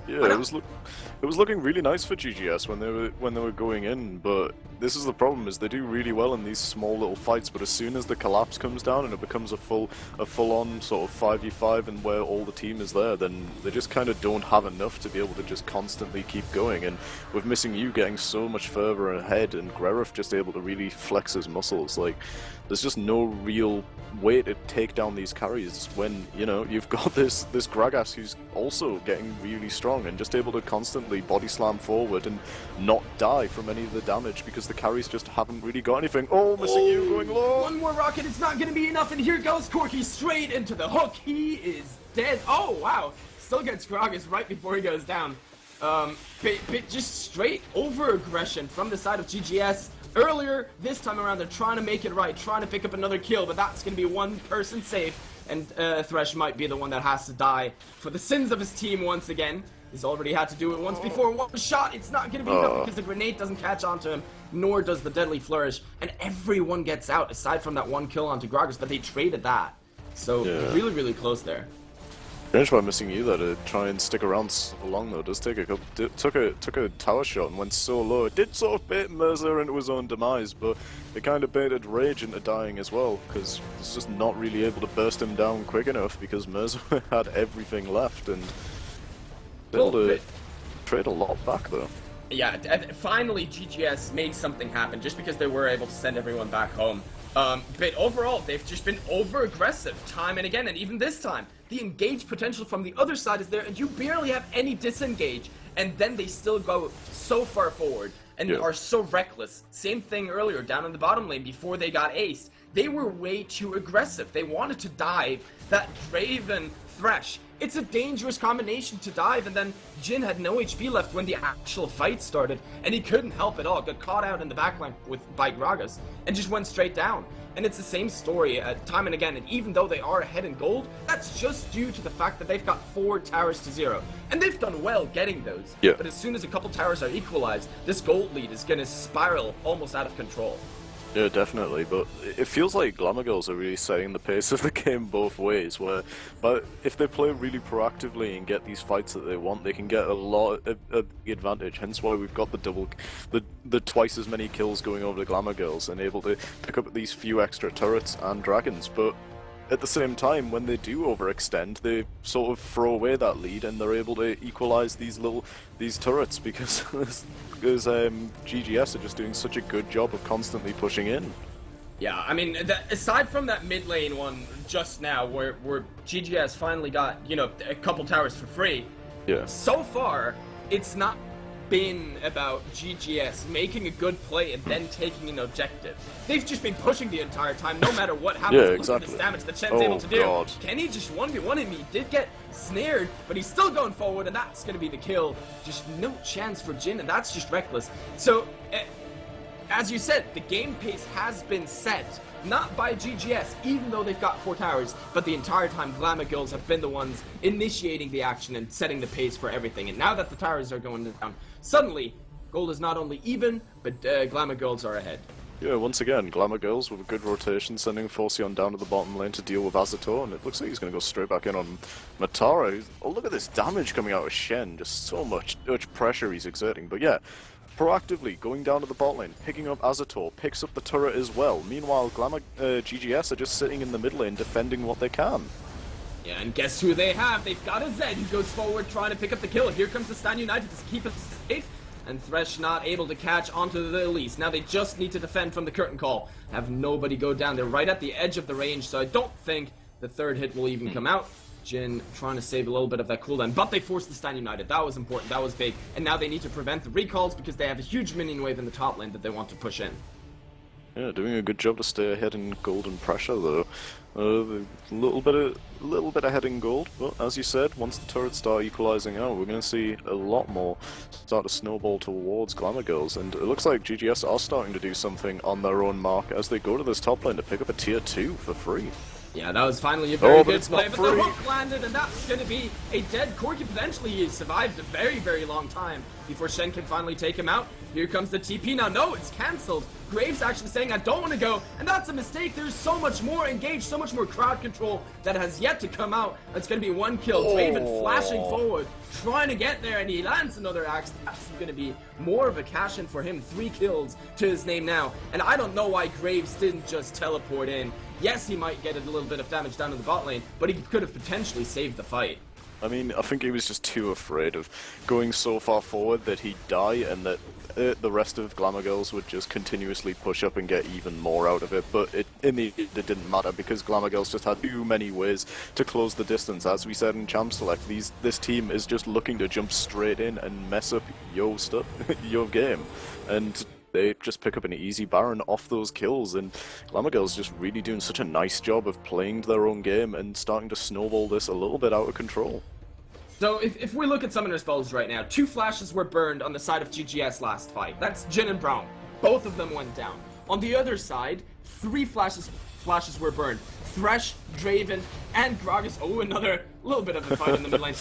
Yeah, it was looking really nice for GGS when they were going in, but this is the problem: is they do really well in these small little fights, but as soon as the collapse comes down and it becomes a full-on sort of 5v5 and where all the team is there, then they just kind of don't have enough to be able to just constantly keep going. And with Missing You getting so much further ahead and Grerif just able to really flex his muscles, like there's just no real way to take down these carries when, you know, you've got this Gragas who's also getting really strong and just able to constantly body slam forward and not die from any of the damage because the carries just haven't really got anything. Oh, Missing You going low! One more rocket, it's not gonna be enough, and here goes Corki straight into the hook. He is dead. Oh, wow. Still gets Gragas right before he goes down. Just straight over aggression from the side of GGS. Earlier, this time around, they're trying to make it right, trying to pick up another kill, but that's going to be one person safe, and Thresh might be the one that has to die for the sins of his team once again. He's already had to do it once before. One shot, it's not going to be enough because the grenade doesn't catch onto him, nor does the deadly flourish, and everyone gets out aside from that one kill onto Gragas, but they traded that. So, really, really close there. Strange by Missing You there to try and stick around so long though. Does take a couple, took a tower shot and went so low. It did sort of bait Mercer into his own demise, but it kind of baited Rage into dying as well because it's just not really able to burst him down quick enough because Mercer had everything left and able to trade a lot back though. Yeah, finally GGS made something happen just because they were able to send everyone back home. But overall, they've just been over-aggressive time and again, and even this time, the engage potential from the other side is there, and you barely have any disengage, and then they still go so far forward, and are so reckless. Same thing earlier, down in the bottom lane, before they got aced. They were way too aggressive. They wanted to dive that Draven Thresh. It's a dangerous combination to dive, and then Jin had no HP left when the actual fight started, and he couldn't help at all. Got caught out in the backline by Gragas, and just went straight down. And it's the same story time and again, and even though they are ahead in gold, that's just due to the fact that they've got 4 towers to 0. And they've done well getting those, but as soon as a couple towers are equalized, this gold lead is going to spiral almost out of control. Yeah, definitely, but it feels like Glamour Girls are really setting the pace of the game both ways, but if they play really proactively and get these fights that they want, they can get a lot of the advantage, hence why we've got the twice as many kills going over to Glamour Girls and able to pick up these few extra turrets and dragons, but at the same time, when they do overextend, they sort of throw away that lead and they're able to equalize these turrets because GGS are just doing such a good job of constantly pushing in. Yeah, I mean, aside from that mid lane one just now, where GGS finally got, you know, a couple towers for free. Yeah. So far, it's not been about GGS making a good play and then taking an objective. They've just been pushing the entire time, no matter what happens. Yeah, exactly. Look at this damage that Shen's able to do. Kenny just 1v1 him. He did get snared, but he's still going forward, and that's going to be the kill. Just no chance for Jin, and that's just reckless. So, as you said, the game pace has been set, not by GGS, even though they've got 4 towers, but the entire time Glamour Girls have been the ones initiating the action and setting the pace for everything. And now that the towers are going down, suddenly, gold is not only even, but Glamour Girls are ahead. Yeah, once again, Glamour Girls with a good rotation, sending Forceon down to the bottom lane to deal with Azator, and it looks like he's going to go straight back in on Matara. Oh, look at this damage coming out of Shen, just so much pressure he's exerting. But yeah, proactively going down to the bot lane, picking up Azator, picks up the turret as well. Meanwhile, GGS are just sitting in the mid lane defending what they can. Yeah, and guess who they have? They've got a Zed who goes forward trying to pick up the kill. Here comes the Stan United to keep it safe, and Thresh not able to catch onto the Elise. Now they just need to defend from the curtain call. Have nobody go down. They're right at the edge of the range, so I don't think the third hit will even come out. Jin trying to save a little bit of that cooldown, but they forced the Stan United. That was important, that was big, and now they need to prevent the recalls because they have a huge minion wave in the top lane that they want to push in. Yeah, doing a good job to stay ahead in gold and pressure though. A little bit ahead in gold, but as you said, once the turrets start equalizing out, we're going to see a lot more start to snowball towards Glamour Girls, and it looks like GGS are starting to do something on their own mark as they go to this top lane to pick up a tier 2 for free. Yeah, that was finally a very good it's play, not but the free. hook landed, and that's going to be a dead Corki. Potentially, he survived a very, very long time before Shen can finally take him out. Here comes the TP now. No, it's cancelled. Graves actually saying, I don't want to go, and that's a mistake. There's so much more engaged, so much more crowd control that has yet to come out. It's going to be one kill. Draven flashing forward, trying to get there, and he lands another axe. That's going to be more of a cash-in for him. 3 kills to his name now, and I don't know why Graves didn't just teleport in. Yes, he might get a little bit of damage down in the bot lane, but he could have potentially saved the fight. I mean, I think he was just too afraid of going so far forward that he'd die and that the rest of Glamour Girls would just continuously push up and get even more out of it. But in the end, it didn't matter because Glamour Girls just had too many ways to close the distance. As we said in Champ Select, this team is just looking to jump straight in and mess up your game. And they just pick up an easy Baron off those kills, and Glamour Girls just really doing such a nice job of playing their own game and starting to snowball this a little bit out of control. So if we look at Summoner's Bows right now, 2 flashes were burned on the side of GGS last fight. That's Jin and Brown. Both of them went down. On the other side, 3 flashes were burned. Thresh, Draven, and Gragas. Oh, another little bit of a fight in the mid lane.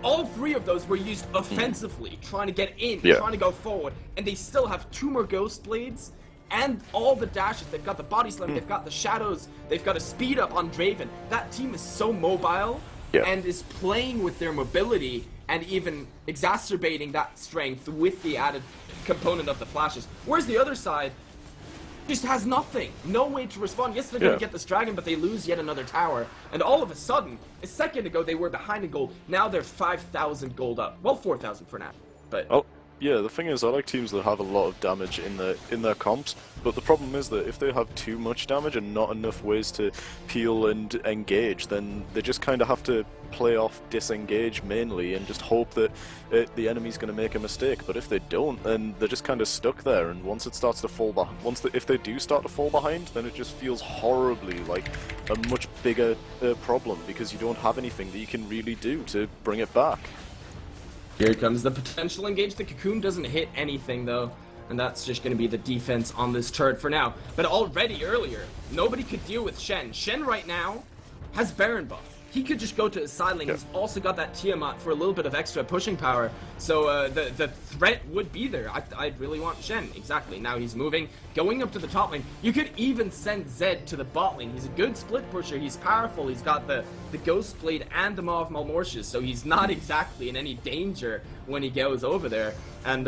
All 3 of those were used offensively, trying to get in, trying to go forward, and they still have 2 more Ghost Blades, and all the dashes. They've got the Body Slam, they've got the Shadows, they've got a speed up on Draven. That team is so mobile, and is playing with their mobility, and even exacerbating that strength with the added component of the flashes. Whereas the other side just has nothing. No way to respond. Yes, they're going to get this dragon, but they lose yet another tower. And all of a sudden, a second ago they were behind in gold. Now they're 5,000 gold up. Well, 4,000 for now. But yeah, the thing is, I like teams that have a lot of damage in their comps, but the problem is that if they have too much damage and not enough ways to peel and engage, then they just kind of have to play off disengage mainly and just hope that the enemy's going to make a mistake. But if they don't, then they're just kind of stuck there, and once it starts to fall back, if they do start to fall behind, then it just feels horribly like a much bigger problem, because you don't have anything that you can really do to bring it back. here comes the potential engage. The Cocoon doesn't hit anything though, and that's just going to be the defense on this turret for now. But already earlier, nobody could deal with Shen. Shen right now has Baron buff. He could just go to his side lane. He's also got that Tiamat for a little bit of extra pushing power. So the threat would be there. I really want Shen. Exactly. Now he's moving, going up to the top lane. You could even send Zed to the bot lane. He's a good split pusher. He's powerful. He's got the Ghost Blade and the Maw of Malmortius, so he's not exactly in any danger when he goes over there. And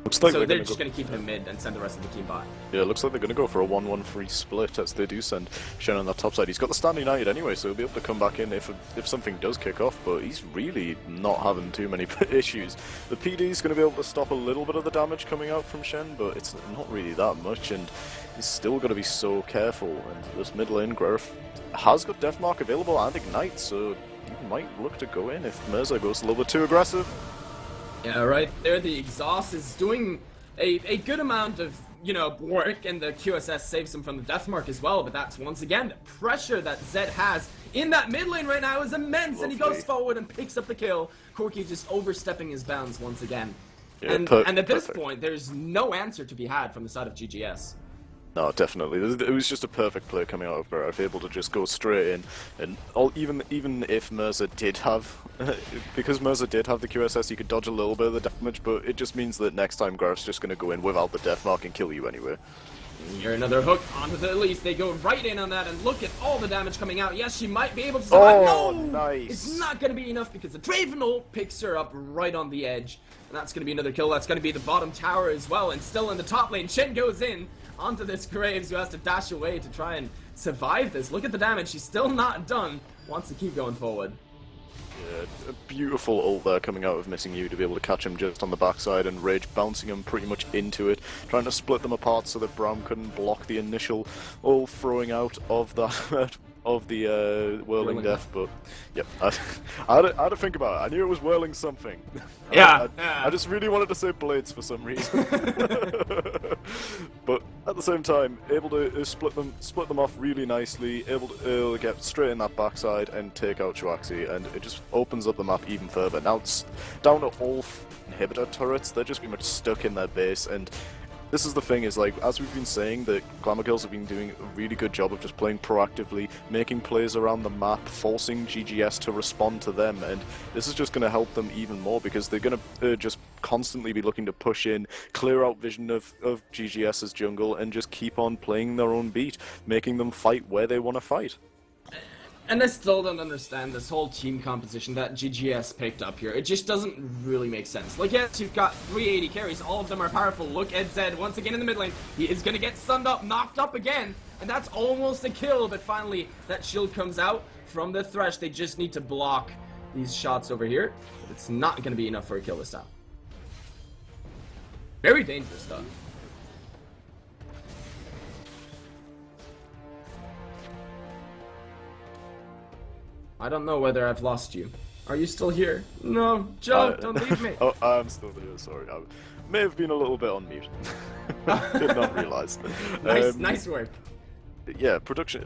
looks like so they're just going to keep him mid and send the rest of the team bot. Yeah, it looks like they're going to go for a 1-1-3 split as they do send Shen on that top side. He's got the Stand United anyway, so he'll be able to come back in if something does kick off, but he's really not having too many issues. The PD's going to be able to stop a little bit of the damage coming out from Shen, but it's not really that much, and he's still got to be so careful. And this mid lane, Grurf has got Deathmark available and Ignite, so he might look to go in if Mirza goes a little bit too aggressive. Yeah, right there, the exhaust is doing a good amount of, work, and the QSS saves him from the death mark as well, but that's once again the pressure that Zed has in that mid lane right now is immense. And he goes forward and picks up the kill. Corki just overstepping his bounds once again. Yeah, and at this point, there's no answer to be had from the side of GGS. No, definitely. It was just a perfect play coming out of Grurf, able to just go straight in, and even if Mirza did have, because Mirza did have the QSS, he could dodge a little bit of the damage, but it just means that next time Grurf's just going to go in without the Deathmark and kill you anyway. Here another hook onto the Elise. They go right in on that, and look at all the damage coming out. Yes, she might be able to survive. Oh, no! nice. It's not going to be enough because the Dravenol picks her up right on the edge. And that's going to be another kill. That's going to be the bottom tower as well. And still in the top lane, Shen goes in onto this Graves, who has to dash away to try and survive this. Look at the damage. She's still not done. Wants to keep going forward. Yeah, a beautiful ult there coming out of Missing You to be able to catch him just on the backside, and Rage bouncing him pretty much into it, trying to split them apart so that Braum couldn't block the initial ult throwing out of that of the Whirling Death, but yeah, I had to think about it. I knew it was whirling something. I just really wanted to say blades for some reason. But at the same time, able to split them off really nicely, able to get straight in that backside and take out Joaxi, and it just opens up the map even further. Now it's down to all inhibitor turrets. They're just pretty much stuck in their base, and this is the thing, is like, as we've been saying, the Glamour Girls have been doing a really good job of just playing proactively, making plays around the map, forcing GGS to respond to them, and this is just going to help them even more, because they're going to just constantly be looking to push in, clear out vision of GGS's jungle, and just keep on playing their own beat, making them fight where they want to fight. And I still don't understand this whole team composition that GGS picked up here. It just doesn't really make sense. Like, yes, you've got 380 carries. All of them are powerful. Look at Zed once again in the mid lane. He is going to get stunned up, knocked up again. And that's almost a kill. But finally, that shield comes out from the Thresh. They just need to block these shots over here. But it's not going to be enough for a kill this time. Very dangerous stuff. I don't know whether I've lost you. Are you still here? No, Joe, don't leave me. Oh, I'm still here, sorry. I may have been a little bit on mute. Did not realise. Nice work. Yeah, production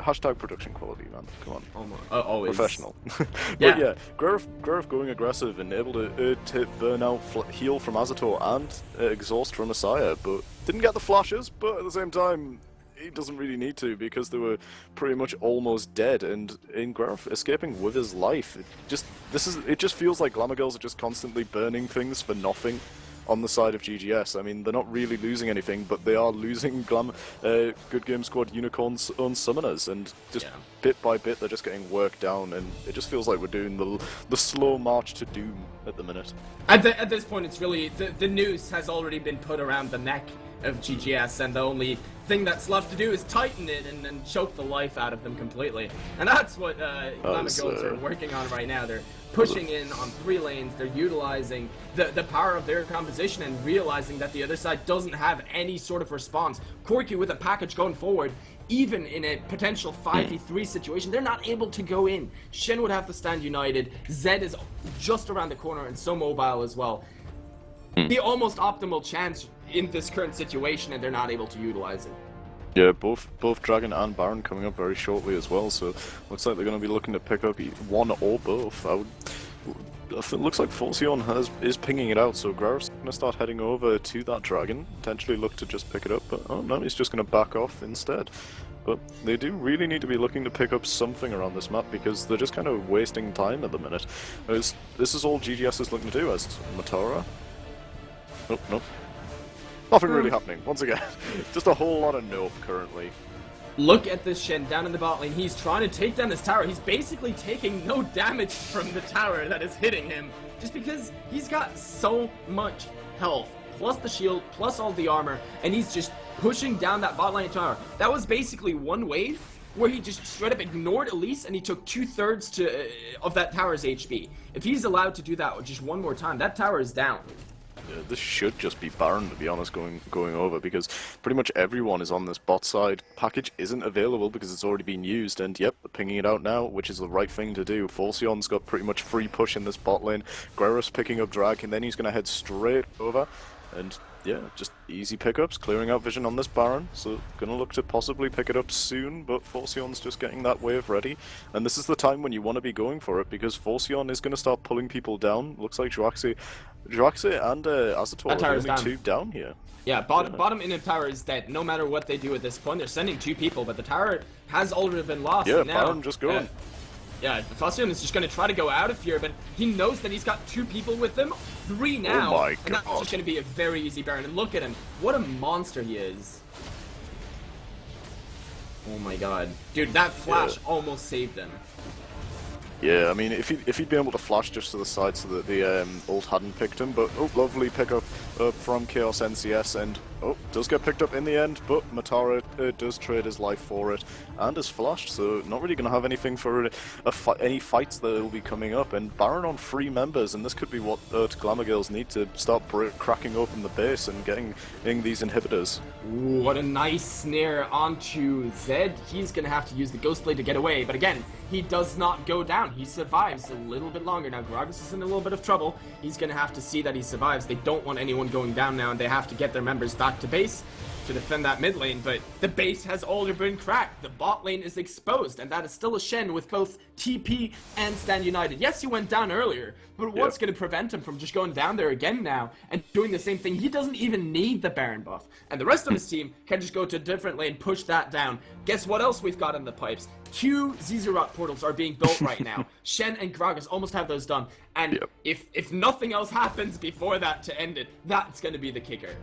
quality, man. Come on. Always. Professional. Yeah. But yeah, Grurf going aggressive and able to burn out heal from Azator and exhaust from Messiah, but didn't get the flashes, but at the same time, he doesn't really need to, because they were pretty much almost dead, and in Grurf escaping with his life. It just feels like Glamour Girls are just constantly burning things for nothing on the side of GGS. I mean, they're not really losing anything, but they are losing Good Game Squad Unicorn's own summoners, and just bit by bit they're just getting worked down, and it just feels like we're doing the slow march to doom at the minute. At this point, it's really, the noose has already been put around the neck of GGS, and the only thing that's left to do is tighten it and choke the life out of them completely. And that's what Glamour Girls are working on right now. They're pushing in on 3 lanes, they're utilizing the power of their composition and realizing that the other side doesn't have any sort of response. Corki with a package going forward, even in a potential 5v3 situation, they're not able to go in. Shen would have to stand united, Zed is just around the corner and so mobile as well. The almost optimal chance in this current situation, and they're not able to utilize it. Yeah, both Dragon and Baron coming up very shortly as well, so looks like they're going to be looking to pick up one or both. It looks like Falcion is pinging it out, so Grurf's going to start heading over to that Dragon, potentially look to just pick it up, but oh no, he's just going to back off instead. But they do really need to be looking to pick up something around this map, because they're just kind of wasting time at the minute. This is all GGS is looking to do, as Matara. Nope, nope. Nothing really happening, once again. Just a whole lot of nope currently. Look at this Shen down in the bot lane. He's trying to take down this tower. He's basically taking no damage from the tower that is hitting him, just because he's got so much health, plus the shield, plus all the armor, and he's just pushing down that bot lane tower. That was basically one wave where he just straight up ignored Elise, and he took 2/3 of that tower's HP. If he's allowed to do that just one more time, that tower is down. This should just be Baron, to be honest, going over, because pretty much everyone is on this bot side. Package isn't available because it's already been used, and yep, they're pinging it out now, which is the right thing to do. Falcion's got pretty much free push in this bot lane. Guerra's picking up Drag, and then he's going to head straight over, and yeah, just easy pickups, clearing out vision on this Baron, so gonna look to possibly pick it up soon, but Falcion's just getting that wave ready, and this is the time when you want to be going for it, because Falcion is going to start pulling people down. Looks like Joaxi and Azator are the only 2 down here. Yeah, bottom inner tower is dead, no matter what they do at this point. They're sending 2 people, but the tower has already been lost. Yeah, now, Baron just going. Yeah, Falcion is just going to try to go out of here, but he knows that he's got 2 people with him, 3 now, oh my and that's just going to be a very easy Baron. And look at him, what a monster he is. Oh my god. Dude, that flash almost saved him. Yeah, I mean, if he'd been able to flash just to the side so that the ult hadn't picked him, but oh, lovely pickup from Chaos NCS, and Oh, does get picked up in the end, but Matara does trade his life for it and is flashed, so not really going to have anything for any fights that will be coming up. And Baron on 3 members, and this could be what Glamour Girls need to start cracking open the base and getting these inhibitors. Ooh, what a nice snare onto Zed. He's going to have to use the Ghost Blade to get away, but again, he does not go down. He survives a little bit longer. Now, Gragas is in a little bit of trouble. He's going to have to see that he survives. They don't want anyone going down now, and they have to get their members back to base to defend that mid lane, but the base has already been cracked. The bot lane is exposed, and that is still a Shen with both TP and Stand United. Yes, he went down earlier, but what's going to prevent him from just going down there again now and doing the same thing? He doesn't even need the Baron buff, and the rest of his team can just go to a different lane, push that down. Guess what else we've got in the pipes? 2 Zizurot portals are being built right now. Shen and Gragas almost have those done, and if nothing else happens before that to end it, that's going to be the kicker.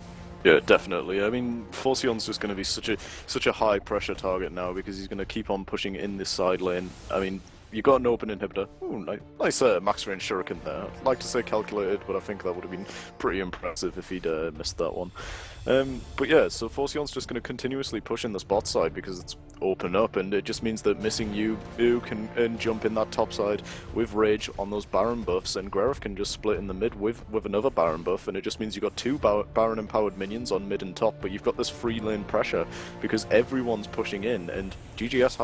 Yeah, definitely. I mean, Forcion's just going to be such a high pressure target now because he's going to keep on pushing in this side lane. I mean, you got an open inhibitor. Ooh, nice max range shuriken there. I'd like to say calculated, but I think that would have been pretty impressive if he'd missed that one. But yeah, so Forcion's just going to continuously push in this bot side because it's open up, and it just means that missing you can jump in that top side with Rage on those Baron buffs, and Grerif can just split in the mid with another Baron buff, and it just means you've got 2 Baron empowered minions on mid and top, but you've got this free lane pressure because everyone's pushing in, and GGS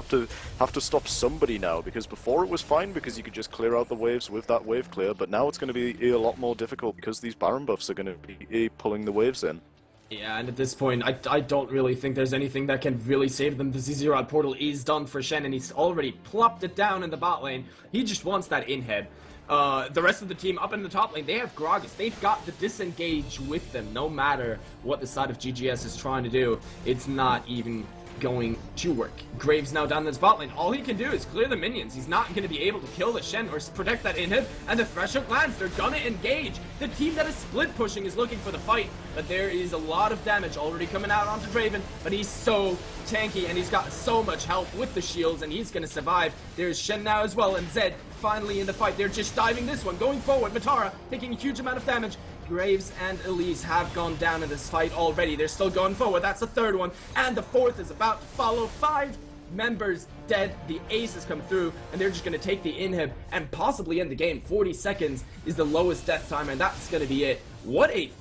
have to stop somebody now, because before it was fine because you could just clear out the waves with that wave clear, but now it's going to be a lot more difficult because these Baron buffs are going to be pulling the waves in. Yeah, and at this point, I don't really think there's anything that can really save them. The Zizurot portal is done for Shen, and he's already plopped it down in the bot lane. He just wants that inhib. The rest of the team up in the top lane, they have Gragas. They've got the disengage with them, no matter what the side of GGS is trying to do. It's not even going to work. Graves now down in the bot lane. All he can do is clear the minions. He's not going to be able to kill the Shen or protect that inhib, and the Threshold lands. They're gonna engage. The team that is split pushing is looking for the fight, but there is a lot of damage already coming out onto Draven, but he's so tanky, and he's got so much help with the shields, and he's gonna survive. There's Shen now as well, and Zed finally in the fight. They're just diving this one, going forward. Matara taking a huge amount of damage. Graves and Elise have gone down in this fight already. They're still going forward. That's the 3rd one, and the 4th is about to follow. 5 members dead. The ace has come through, and they're just going to take the inhib and possibly end the game. 40 seconds is the lowest death time, and that's going to be it. What a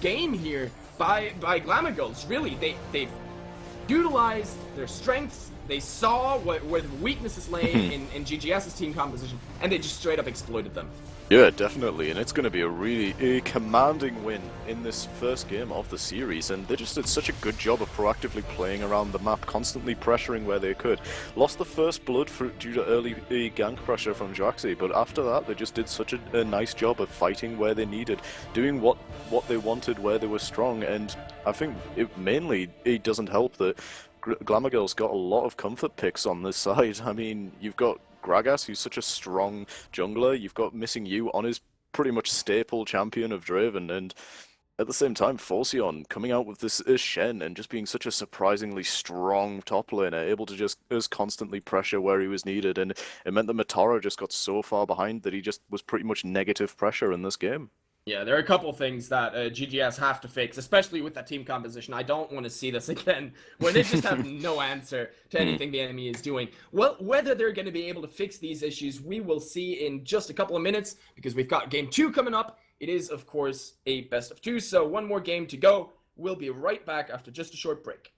game here by Glamour Girls. Really, they've utilized their strengths. They saw where the weaknesses lay in GGS's team composition, and they just straight up exploited them. Yeah, definitely, and it's going to be a really commanding win in this first game of the series, and they just did such a good job of proactively playing around the map, constantly pressuring where they could. Lost the first blood due to early gank pressure from Jaxi, but after that they just did such a nice job of fighting where they needed, doing what they wanted where they were strong, and I think it doesn't help that Glamour Girls got a lot of comfort picks on this side. I mean, you've got Gragas, who's such a strong jungler. You've got Missing You on his pretty much staple champion of Draven, and at the same time, Forcion coming out with this Shen and just being such a surprisingly strong top laner, able to just constantly pressure where he was needed, and it meant that Matara just got so far behind that he just was pretty much negative pressure in this game. Yeah, there are a couple things that GGS have to fix, especially with that team composition. I don't want to see this again, where they just have no answer to anything the enemy is doing. Well, whether they're going to be able to fix these issues, we will see in just a couple of minutes, because we've got Game 2 coming up. It is, of course, a best of 2, so one more game to go. We'll be right back after just a short break.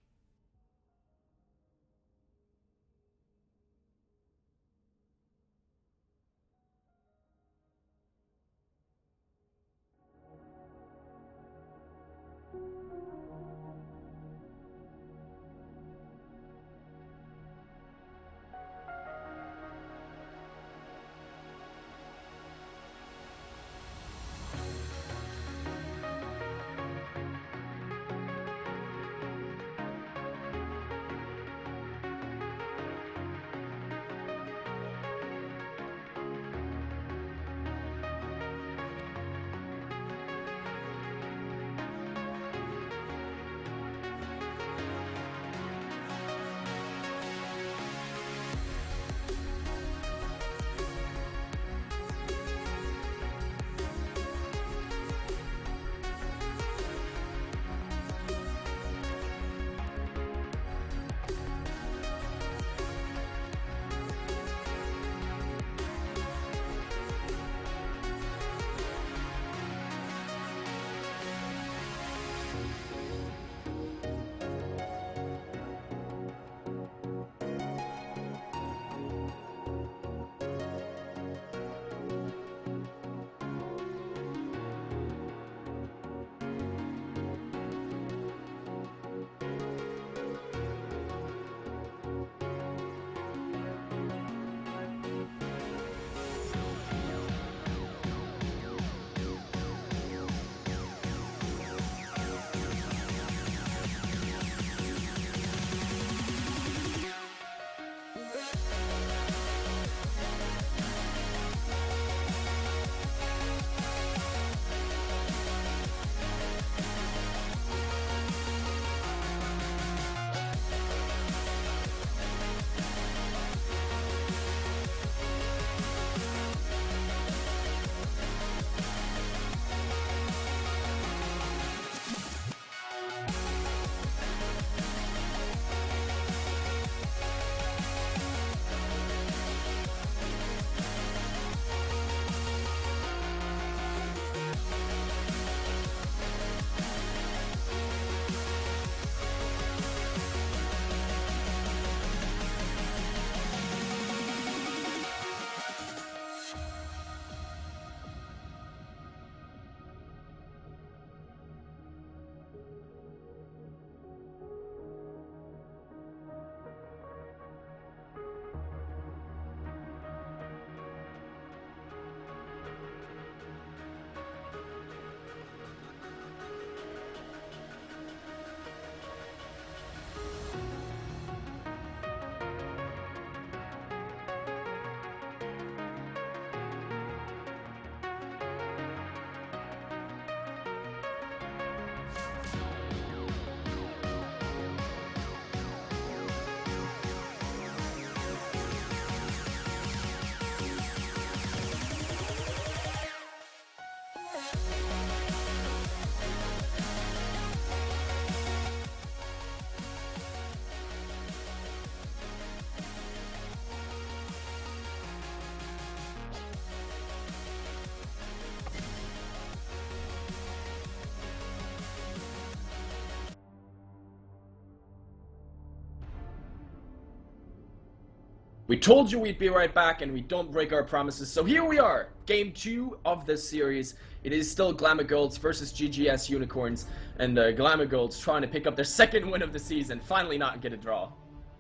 We told you we'd be right back, and we don't break our promises, so here we are! Game 2 of this series. It is still Glamagolds versus GGS Unicorns, and Glamagolds trying to pick up their second win of the season, finally not get a draw.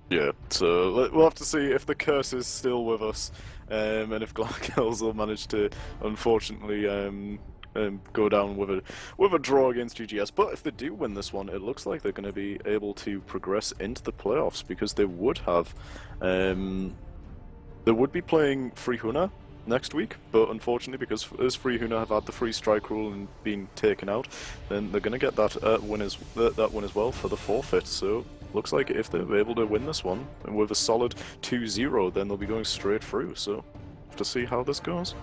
Yeah, so we'll have to see if the curse is still with us, and if Glamagolds will manage to, unfortunately, go down with a draw against GGS. But if they do win this one, it looks like they're going to be able to progress into the playoffs, because they would have, they would be playing Freehuna next week, but unfortunately, because as Freehuna have had the free strike rule and been taken out, then they're going to get that win as well for the forfeit. So looks like if they're able to win this one and with a solid 2-0, then they'll be going straight through. So have to see how this goes.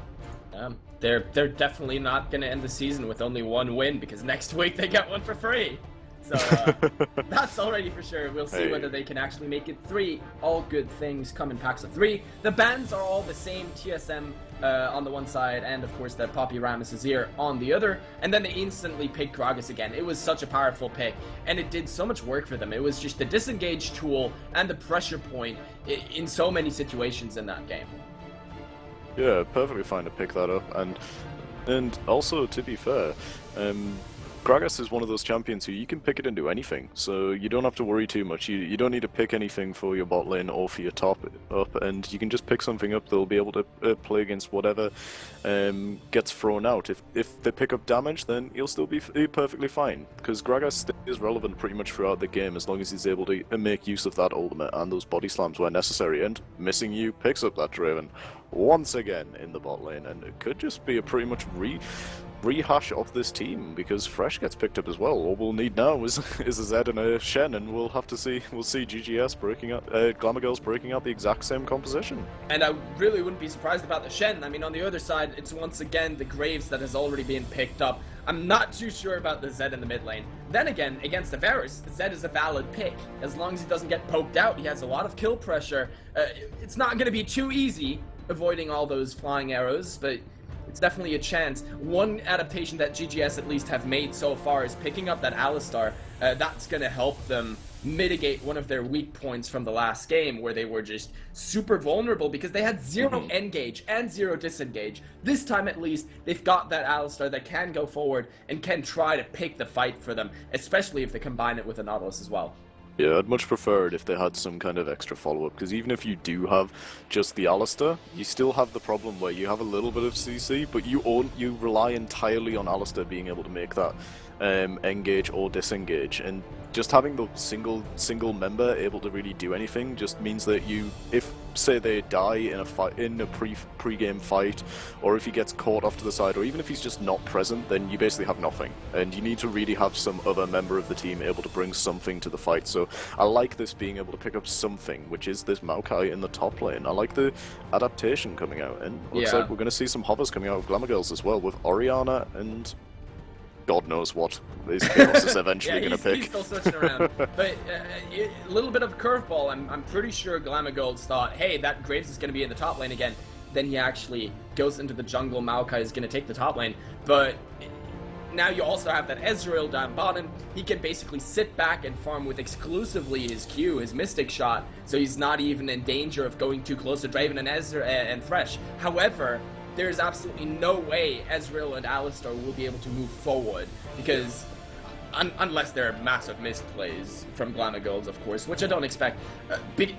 They're definitely not going to end the season with only one win, because next week they get one for free. So that's already for sure. We'll see whether they can actually make it 3. All good things come in packs of 3. The bans are all the same. TSM on the one side, and of course the Poppy Rammus Azir on the other. And then they instantly picked Gragas again. It was such a powerful pick, and it did so much work for them. It was just the disengage tool and the pressure point in so many situations in that game. Yeah, perfectly fine to pick that up, and also, to be fair, Gragas is one of those champions who you can pick it into anything, so you don't have to worry too much. You don't need to pick anything for your bot lane or for your top up, and you can just pick something up that'll be able to play against whatever gets thrown out. If they pick up damage, then you'll still be perfectly fine, because Gragas stays relevant pretty much throughout the game as long as he's able to make use of that ultimate and those body slams where necessary, and Missing You picks up that Draven once again in the bot lane, and it could just be a pretty much rehash of this team, because Fresh gets picked up as well. All we'll need now is a Zed and a Shen, and we'll see GGS breaking out, Glamagolds breaking out the exact same composition. And I really wouldn't be surprised about the Shen. I mean, on the other side, it's once again the Graves that has already been picked up. I'm not too sure about the Zed in the mid lane. Then again, against the Varus, Zed is a valid pick. As long as he doesn't get poked out, he has a lot of kill pressure. It's not going to be too easy avoiding all those flying arrows, but it's definitely a chance. One adaptation that GGS at least have made so far is picking up that Alistar. That's going to help them mitigate one of their weak points from the last game, where they were just super vulnerable because they had 0 engage and 0 disengage. This time at least, they've got that Alistar that can go forward and can try to pick the fight for them, especially if they combine it with a Nautilus as well. Yeah, I'd much prefer it if they had some kind of extra follow-up, because even if you do have just the Alistar, you still have the problem where you have a little bit of CC, but you rely entirely on Alistar being able to make that engage or disengage, and just having the single member able to really do anything just means that if say they die in a fight, in a pre-game fight, or if he gets caught off to the side, or even if he's just not present, then you basically have nothing, and you need to really have some other member of the team able to bring something to the fight. So I like this being able to pick up something, which is this Maokai in the top lane. I like the adaptation coming out, and looks like we're going to see some hovers coming out of Glamagolds as well, with Orianna and God knows what these Chaos is eventually going to pick. He's still switching around. But a little bit of a curveball. I'm pretty sure Glamagolds thought, hey, that Graves is going to be in the top lane again. Then he actually goes into the jungle. Maokai is going to take the top lane. But now you also have that Ezreal down bottom. He can basically sit back and farm with exclusively his Q, his Mystic Shot. So he's not even in danger of going too close to Draven and Thresh. However, there's absolutely no way Ezreal and Alistar will be able to move forward, because unless there are massive misplays from Glamagolds, of course, which I don't expect,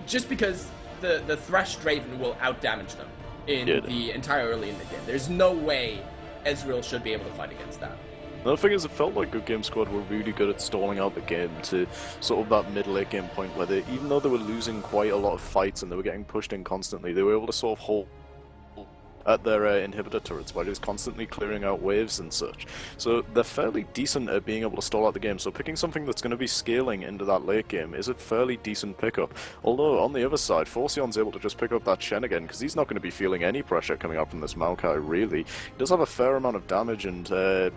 just because the Thresh Draven will outdamage them in the entire early in the game. There's no way Ezreal should be able to fight against that. The thing is, it felt like Good Game Squad were really good at stalling out the game to sort of that mid-late game point where they, even though they were losing quite a lot of fights and they were getting pushed in constantly, they were able to sort of hold at their inhibitor turrets by just constantly clearing out waves and such. So they're fairly decent at being able to stall out the game, so picking something that's going to be scaling into that late game is a fairly decent pickup. Although on the other side, Forcion's able to just pick up that Shen again, because he's not going to be feeling any pressure coming out from this Maokai, really. He does have a fair amount of damage and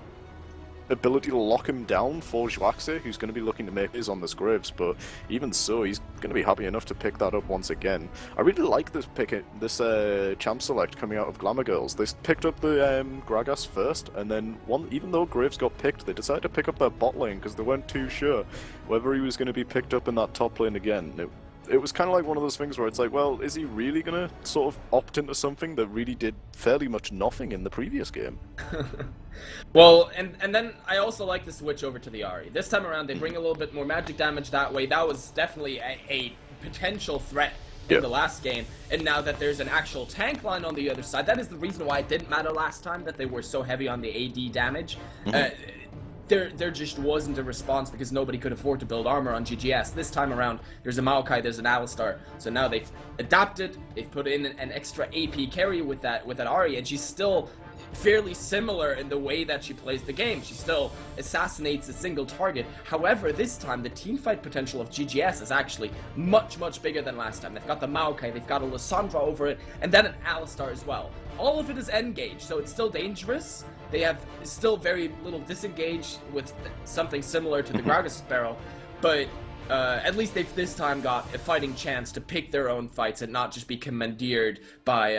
ability to lock him down for Joaxe, who's going to be looking to make his on this Graves, but even so, he's going to be happy enough to pick that up once again. I really like this champ select coming out of Glamagolds. They picked up the Gragas first, and then even though Graves got picked, they decided to pick up their bot lane because they weren't too sure whether he was going to be picked up in that top lane again. it was kind of like one of those things where it's like, well, is he really gonna sort of opt into something that really did fairly much nothing in the previous game? Well, and then I also like the switch over to the Ahri. This time around, they bring a little bit more magic damage that way. That was definitely a potential threat in the last game, and now that there's an actual tank line on the other side, that is the reason why it didn't matter last time that they were so heavy on the AD damage. There just wasn't a response because nobody could afford to build armor on GGS. This time around, there's a Maokai, there's an Alistar, so now they've adapted, they've put in an extra AP carry with that Ahri, and she's still fairly similar in the way that she plays the game. She still assassinates a single target. However, this time the teamfight potential of GGS is actually much bigger than last time. They've got the Maokai, they've got a Lissandra over it, and then an Alistar as well. All of it is engaged, so it's still dangerous. They have still very little disengage with something similar to the Gragas Sparrow, but at least they've this time got a fighting chance to pick their own fights and not just be commandeered by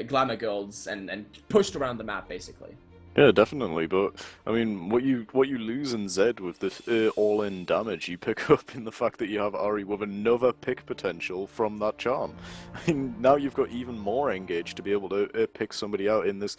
Glamagulds and pushed around the map, basically. Yeah, definitely. But I mean, what you lose in Zed with this all-in damage, you pick up in the fact that you have Ahri with another pick potential from that charm. I mean, now you've got even more engage to be able to pick somebody out in this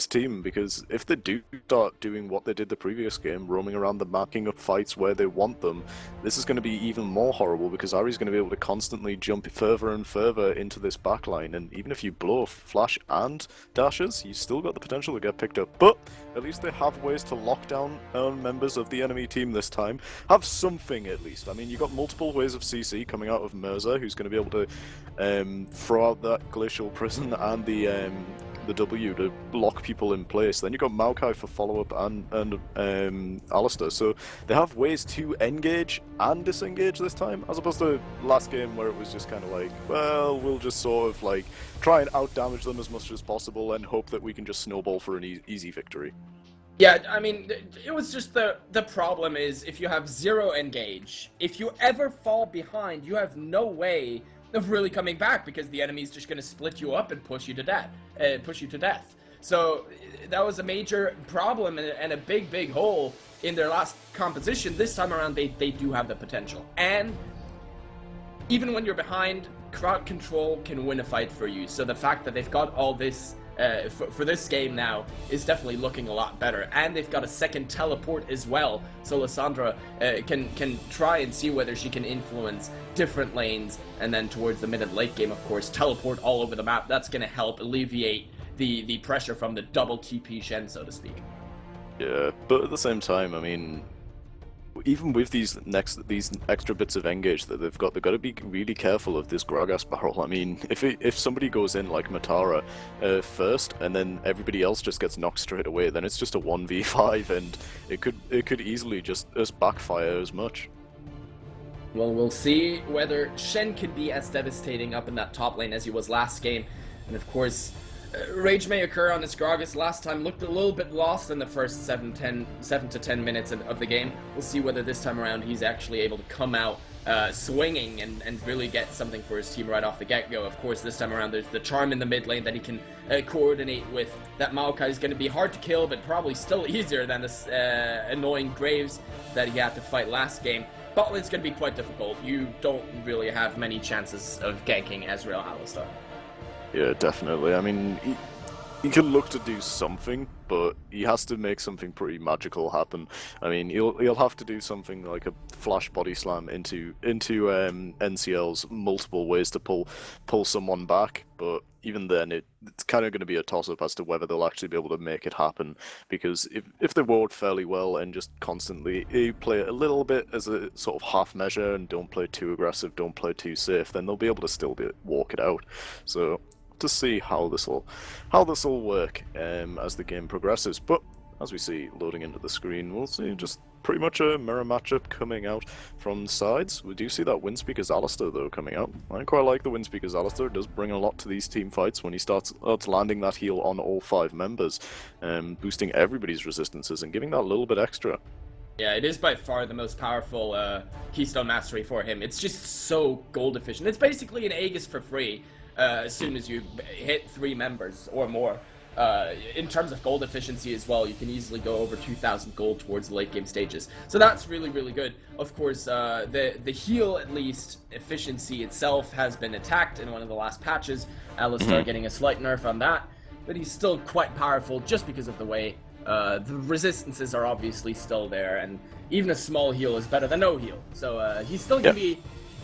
team, because if they do start doing what they did the previous game, roaming around the map, picking up fights where they want them, this is going to be even more horrible, because Ahri's going to be able to constantly jump further and further into this backline, and even if you blow flash and dashes, you still got the potential to get picked up. But at least they have ways to lock down members of the enemy team this time. Have something at least. I mean, you got multiple ways of CC coming out of Mirza, who's going to be able to throw out that glacial prison and the W to lock people in place. Then you got Maokai for follow-up and Alistar. So they have ways to engage and disengage this time, as opposed to last game where it was just kind of like, well, we'll just sort of like try and out-damage them as much as possible and hope that we can just snowball for an easy victory. Yeah, I mean, it was just the problem is if you have zero engage, if you ever fall behind, you have no way of really coming back, because the enemy's just going to split you up and push you to death. So that was a major problem and a big hole in their last composition. This time around, they do have the potential. And even when you're behind, crowd control can win a fight for you. So the fact that they've got all this for this game now is definitely looking a lot better, and they've got a second teleport as well, so Lissandra can try and see whether she can influence different lanes, and then towards the mid and late game, of course, teleport all over the map. That's going to help alleviate the pressure from the double TP Shen, so to speak. Yeah, but at the same time, I mean, even with these extra bits of engage that they've got to be really careful of this Gragas barrel. I mean, if somebody goes in like Matara first, and then everybody else just gets knocked straight away, then it's just a 1v5, and it could easily just backfire as much. Well, we'll see whether Shen can be as devastating up in that top lane as he was last game, and of course, rage may occur on this Gragas. Last time looked a little bit lost in the first 7 to 10 minutes of the game. We'll see whether this time around he's actually able to come out swinging and really get something for his team right off the get-go. Of course, this time around there's the charm in the mid lane that he can coordinate with. That Maokai is going to be hard to kill, but probably still easier than this annoying Graves that he had to fight last game. Bot lane's going to be quite difficult. You don't really have many chances of ganking Ezreal Alistar. Yeah, definitely. I mean, he can look to do something, but he has to make something pretty magical happen. I mean, he'll have to do something like a flash body slam into NCL's multiple ways to pull someone back. But even then, it's kind of going to be a toss-up as to whether they'll actually be able to make it happen. Because if they ward fairly well and just constantly play it a little bit as a sort of half measure and don't play too aggressive, don't play too safe, then they'll be able to still walk it out. So to see how this will work as the game progresses. But as we see loading into the screen, we'll see just pretty much a mirror matchup coming out from the sides. We do see that Windspeaker's Alistar though coming out. I quite like the Windspeaker's Alistar. It does bring a lot to these team fights when he starts landing that heal on all 5 members, boosting everybody's resistances and giving that little bit extra. Yeah, it is by far the most powerful Keystone Mastery for him. It's just so gold efficient. It's basically an Aegis for free. As soon as you hit 3 members or more. in terms of gold efficiency as well, you can easily go over 2,000 gold towards the late game stages. So that's really, really good. Of course, the heal, at least, efficiency itself has been attacked in one of the last patches. Alistar getting a slight nerf on that, but he's still quite powerful just because of the way the resistances are obviously still there, and even a small heal is better than no heal. So he's still going to be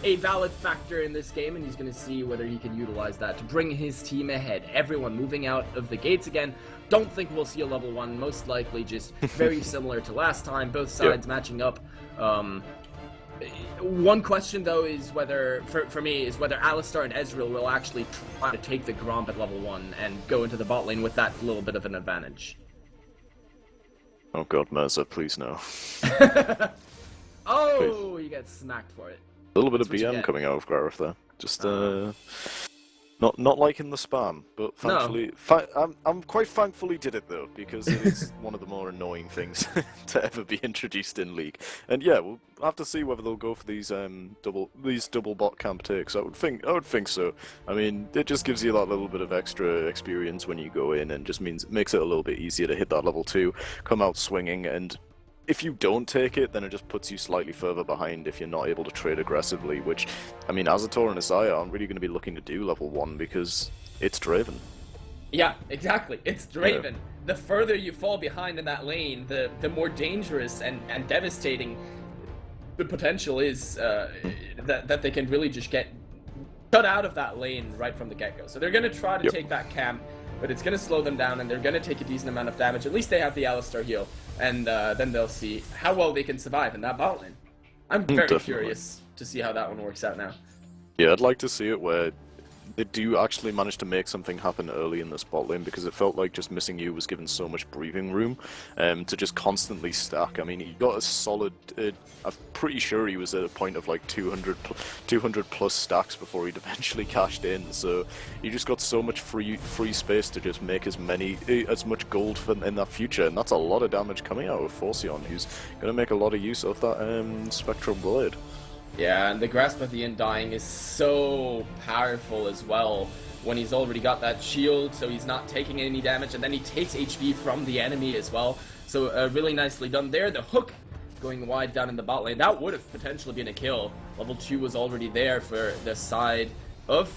a valid factor in this game, and he's going to see whether he can utilize that to bring his team ahead. Everyone moving out of the gates again. Don't think we'll see a level 1, most likely just very similar to last time, both sides matching up. One question, though, is whether, for me, is whether Alistar and Ezreal will actually try to take the Gromp at level 1 and go into the bot lane with that little bit of an advantage. Oh god, Merza, please no. Oh, you get smacked for it. A little bit of BM coming out of Gareth there. Just not liking the spam, but thankfully, I'm quite thankful he did it though, because it is one of the more annoying things to ever be introduced in League. And yeah, we'll have to see whether they'll go for these double bot camp takes. I would think so. I mean, it just gives you that little bit of extra experience when you go in, and just makes it a little bit easier to hit that level 2, come out swinging, and if you don't take it, then it just puts you slightly further behind if you're not able to trade aggressively, which, I mean, Azator and Isaiah aren't really going to be looking to do level 1 because it's Draven. Yeah, exactly. It's Draven. Yeah. The further you fall behind in that lane, the more dangerous and devastating the potential is that they can really just get cut out of that lane right from the get-go. So they're going to try to take that camp, but it's going to slow them down, and they're going to take a decent amount of damage. At least they have the Alistar heal, and then they'll see how well they can survive in that bot lane. I'm very curious to see how that one works out now. Yeah, I'd like to see it where they do actually manage to make something happen early in this bot lane, because it felt like just missing you was given so much breathing room to just constantly stack. I mean, he got a solid, I'm pretty sure he was at a point of like 200 plus stacks before he'd eventually cashed in, so he just got so much free space to just make as much gold in that future, and that's a lot of damage coming out of Forceon, who's going to make a lot of use of that Spectral Blade. Yeah, and the Grasp of the Undying is so powerful as well when he's already got that shield, so he's not taking any damage, and then he takes HP from the enemy as well. So really nicely done there. The hook going wide down in the bot lane, that would have potentially been a kill. Level 2 was already there for the side of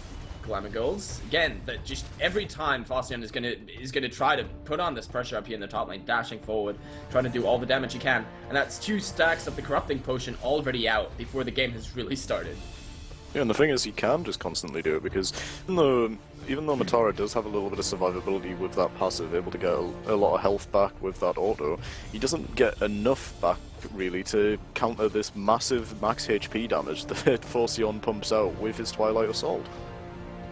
Glamigolds. Again, that just every time Forceon is gonna try to put on this pressure up here in the top lane, dashing forward, trying to do all the damage he can, and that's 2 stacks of the Corrupting Potion already out before the game has really started. Yeah, and the thing is, he can just constantly do it, because even though Matara does have a little bit of survivability with that passive, able to get a lot of health back with that auto, he doesn't get enough back really to counter this massive max HP damage that Forceon pumps out with his Twilight Assault.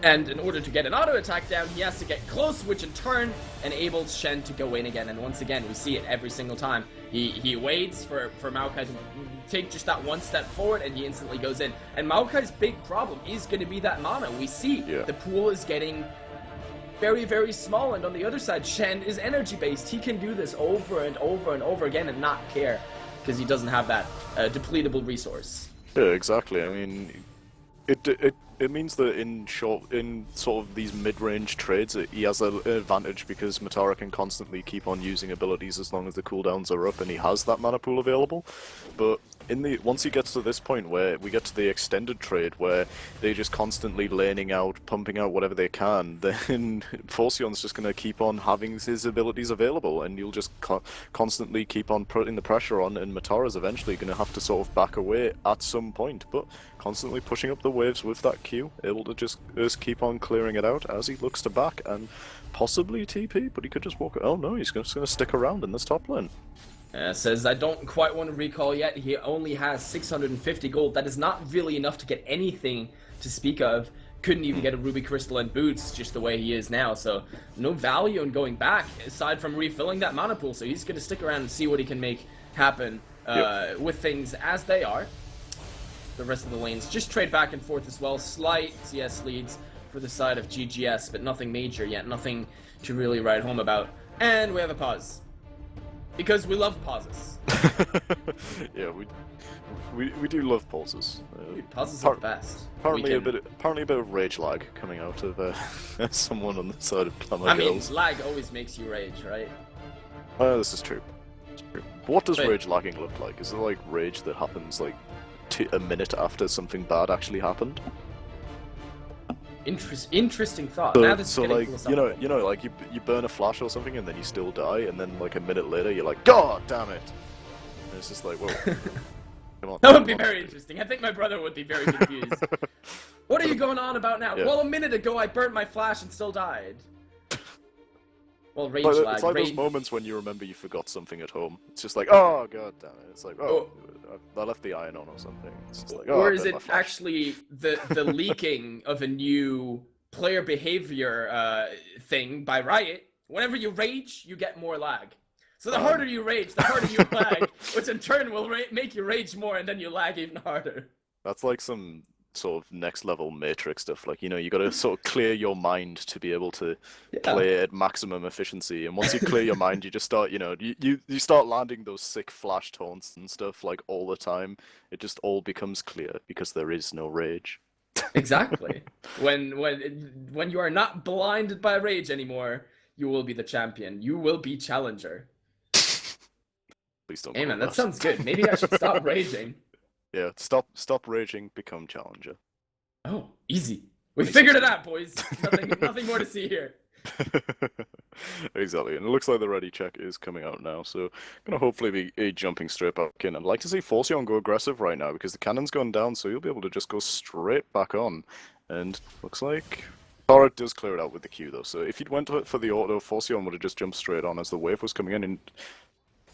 And in order to get an auto attack down, he has to get close, which in turn enables Shen to go in again. And once again, we see it every single time. He waits for Maokai to take just that one step forward, and he instantly goes in. And Maokai's big problem is going to be that mana. We see the pool is getting very, very small, and on the other side, Shen is energy-based. He can do this over and over and over again and not care, because he doesn't have that depletable resource. Yeah, exactly. I mean, it means that in sort of these mid-range trades, he has an advantage, because Matara can constantly keep on using abilities as long as the cooldowns are up, and he has that mana pool available. But once he gets to this point where we get to the extended trade, where they're just constantly laning out, pumping out whatever they can, then Forceon's just going to keep on having his abilities available, and you'll just constantly keep on putting the pressure on, and Matara's eventually going to have to sort of back away at some point, but constantly pushing up the waves with that Q, able to just keep on clearing it out as he looks to back and possibly TP, but he could just walk. Oh no, he's just going to stick around in this top lane. Says, I don't quite want to recall yet. He only has 650 gold. That is not really enough to get anything to speak of. Couldn't even get a Ruby Crystal and boots just the way he is now, so no value in going back aside from refilling that mana pool. So he's going to stick around and see what he can make happen with things as they are. The rest of the lanes just trade back and forth as well. Slight CS leads for the side of GGS, but nothing major yet, nothing to really write home about. And we have a pause. Because we love pauses. Yeah, we do love pauses. Dude, pauses are the best. Apparently a bit of rage lag coming out of someone on the side of Glamour I mean, Girls. lag always makes you rage, right? This is true. But what does rage lagging look like? Is it like rage that happens like a minute after something bad actually happened? Interesting thought. So, Now this is getting like philosophical. you know, like you burn a flash or something and then you still die, and then like a minute later you're like, God damn it! And it's just like, whoa. Come on, That would be very interesting. I think my brother would be very confused. What are you going on about now? Yeah. Well, a minute ago I burnt my flash and still died. Well, rage Like, lag. it's like those moments when you remember you forgot something at home. It's just like, oh god damn it! It's like, oh, I left the iron on or something. It's just like, oh, or I is burnt it my flash. actually the leaking of a new player behavior thing by Riot? Whenever you rage, you get more lag. So the harder you rage, the harder you lag, which in turn will make you rage more, and then you lag even harder. That's like some sort of next level Matrix stuff. Like, you know, you got to sort of clear your mind to be able to play at maximum efficiency. And once you clear your mind, you just start, you know, you start landing those sick flash taunts and stuff like all the time. It just all becomes clear because there is no rage. Exactly. When you are not blinded by rage anymore, you will be the champion. You will be challenger. Please don't. Hey man, that sounds good. Maybe I should stop raging. Yeah, stop raging, become challenger. Oh, easy. We figured it out, boys. Nothing more to see here. Exactly, and it looks like the ready check is coming out now, so gonna hopefully be a jumping straight back in. I'd like to see Forceon go aggressive right now because the cannon's gone down, so you'll be able to just go straight back on. And looks like Tara does clear it out with the Q though, so if you'd went for the auto, Forceon would have just jumped straight on as the wave was coming in, and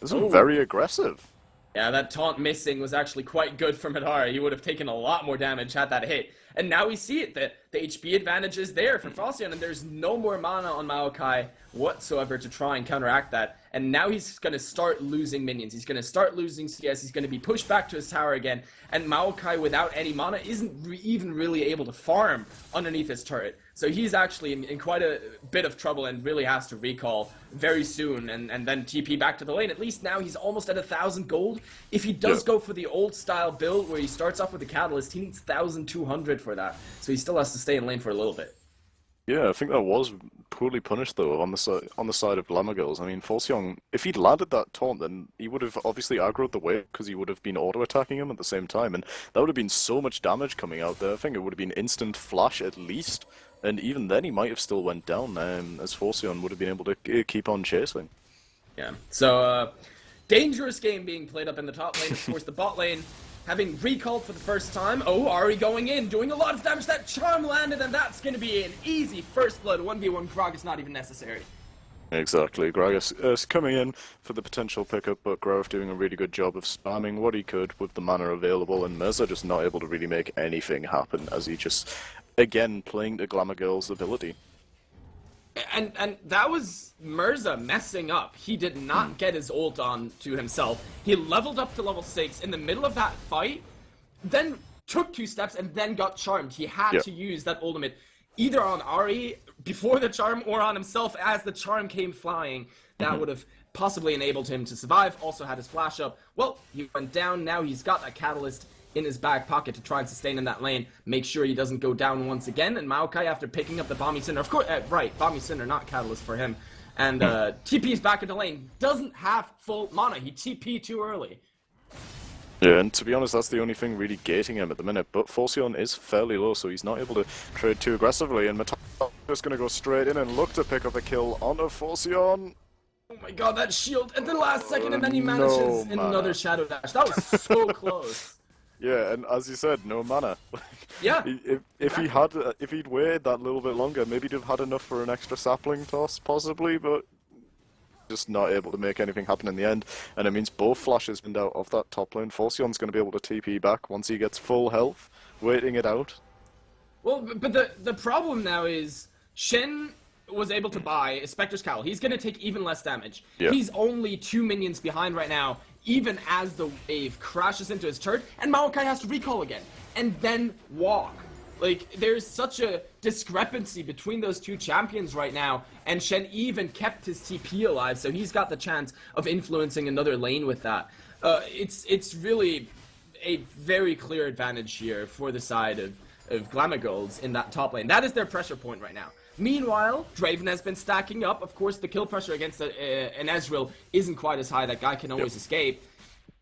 this is very aggressive. Yeah, that taunt missing was actually quite good for Madara. He would have taken a lot more damage had that hit. And now we see it, the HP advantage is there for Falcion, and there's no more mana on Maokai whatsoever to try and counteract that. And now he's going to start losing minions. He's going to start losing CS. He's going to be pushed back to his tower again. And Maokai, without any mana, isn't even really able to farm underneath his turret. So he's actually in quite a bit of trouble and really has to recall very soon and then TP back to the lane. At least now he's almost at 1,000 gold. If he does go for the old style build where he starts off with the Catalyst, he needs 1,200 for that. So he still has to stay in lane for a little bit. Yeah, I think that was poorly punished though on the side of Glamour Girls. I mean, Falcion, if he'd landed that taunt, then he would have obviously aggroed the wave because he would have been auto-attacking him at the same time, and that would have been so much damage coming out there. I think it would have been instant flash at least, and even then he might have still went down, as Falcion would have been able to keep on chasing. Yeah, so dangerous game being played up in the top lane. Of course, the bot lane having recalled for the first time. Oh, Ari going in, doing a lot of damage. That charm landed, and that's going to be an easy first blood. 1v1 Gragas not even necessary. Exactly. Gragas is coming in for the potential pickup, but Grove doing a really good job of spamming what he could with the mana available, and Mirza just not able to really make anything happen as he just, again, playing the Glamour Girl's ability. And that was Mirza messing up. He did not get his ult on to himself. He leveled up to level 6 in the middle of that fight, then took 2 steps and then got charmed. He had to use that ultimate either on Ari before the charm or on himself as the charm came flying. That would have possibly enabled him to survive. Also had his flash up. Well, he went down. Now he's got that catalyst in his back pocket to try and sustain in that lane, make sure he doesn't go down once again. And Maokai, after picking up the Bomby Cinder, of course, right, Bomby Cinder, not Catalyst for him, and TP's back into lane, doesn't have full mana. He TP'd too early. Yeah, and to be honest, that's the only thing really gating him at the minute, but Falcion is fairly low, so he's not able to trade too aggressively, and Matara's just going to go straight in and look to pick up a kill onto Falcion. Oh my god, that shield at the last second, and then he manages another Shadow Dash. That was so close. Yeah, and as you said, no mana. Yeah. If he'd waited that little bit longer, maybe he'd have had enough for an extra sapling toss, possibly, but just not able to make anything happen in the end. And it means both flashes pinned out of that top lane. Falcion's going to be able to TP back once he gets full health, waiting it out. Well, but the problem now is Shen was able to buy a Spectre's Cowl. He's going to take even less damage. Yeah. He's only 2 minions behind right now, even as the wave crashes into his turret, and Maokai has to recall again, and then walk. Like, there's such a discrepancy between those two champions right now, and Shen even kept his TP alive, so he's got the chance of influencing another lane with that. It's really a very clear advantage here for the side of Glamagirls in that top lane. That is their pressure point right now. Meanwhile, Draven has been stacking up. Of course, the kill pressure against an Ezreal isn't quite as high. That guy can always escape.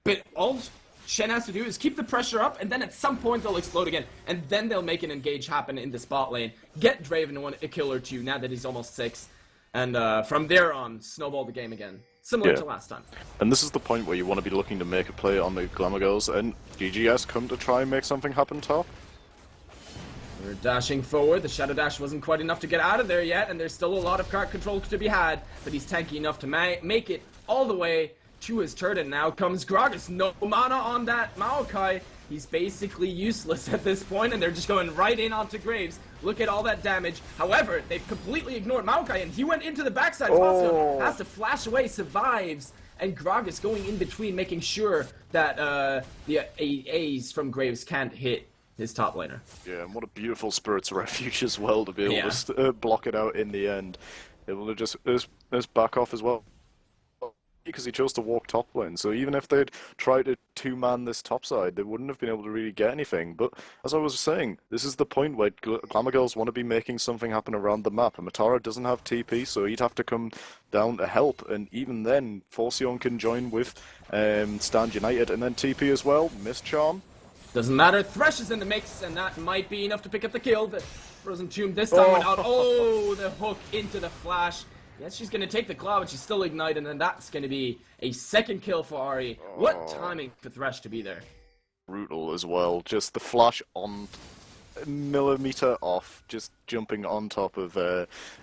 But all Shen has to do is keep the pressure up, and then at some point they'll explode again. And then they'll make an engage happen in the spot lane. Get Draven a kill or two now that he's almost 6. And from there on, snowball the game again. Similar to last time. And this is the point where you want to be looking to make a play on the Glamagirls, and GGS come to try and make something happen top. We're dashing forward. The Shadow Dash wasn't quite enough to get out of there yet, and there's still a lot of card control to be had, but he's tanky enough to make it all the way to his turret, and now comes Gragas. No mana on that Maokai. He's basically useless at this point, and they're just going right in onto Graves. Look at all that damage. However, they've completely ignored Maokai, and he went into the backside. Fossil has to flash away, survives, and Gragas going in between, making sure that the A's from Graves can't hit his top laner. Yeah, and what a beautiful Spirit's Refuge as well to be able to block it out in the end. Able to just back off as well. Because he chose to walk top lane, so even if they'd tried to two-man this top side, they wouldn't have been able to really get anything. But as I was saying, this is the point where Glamagirls want to be making something happen around the map, and Matara doesn't have TP, so he'd have to come down to help, and even then, Forceon can join with Stand United, and then TP as well, Mist Charm. Doesn't matter, Thresh is in the mix, and that might be enough to pick up the kill. The Frozen Tomb this time went out. Oh, the hook into the flash. Yes, she's going to take the claw, but she's still ignited, and then that's going to be a second kill for Ahri. What timing for Thresh to be there. Brutal as well. Just the flash on a millimeter off, just jumping on top of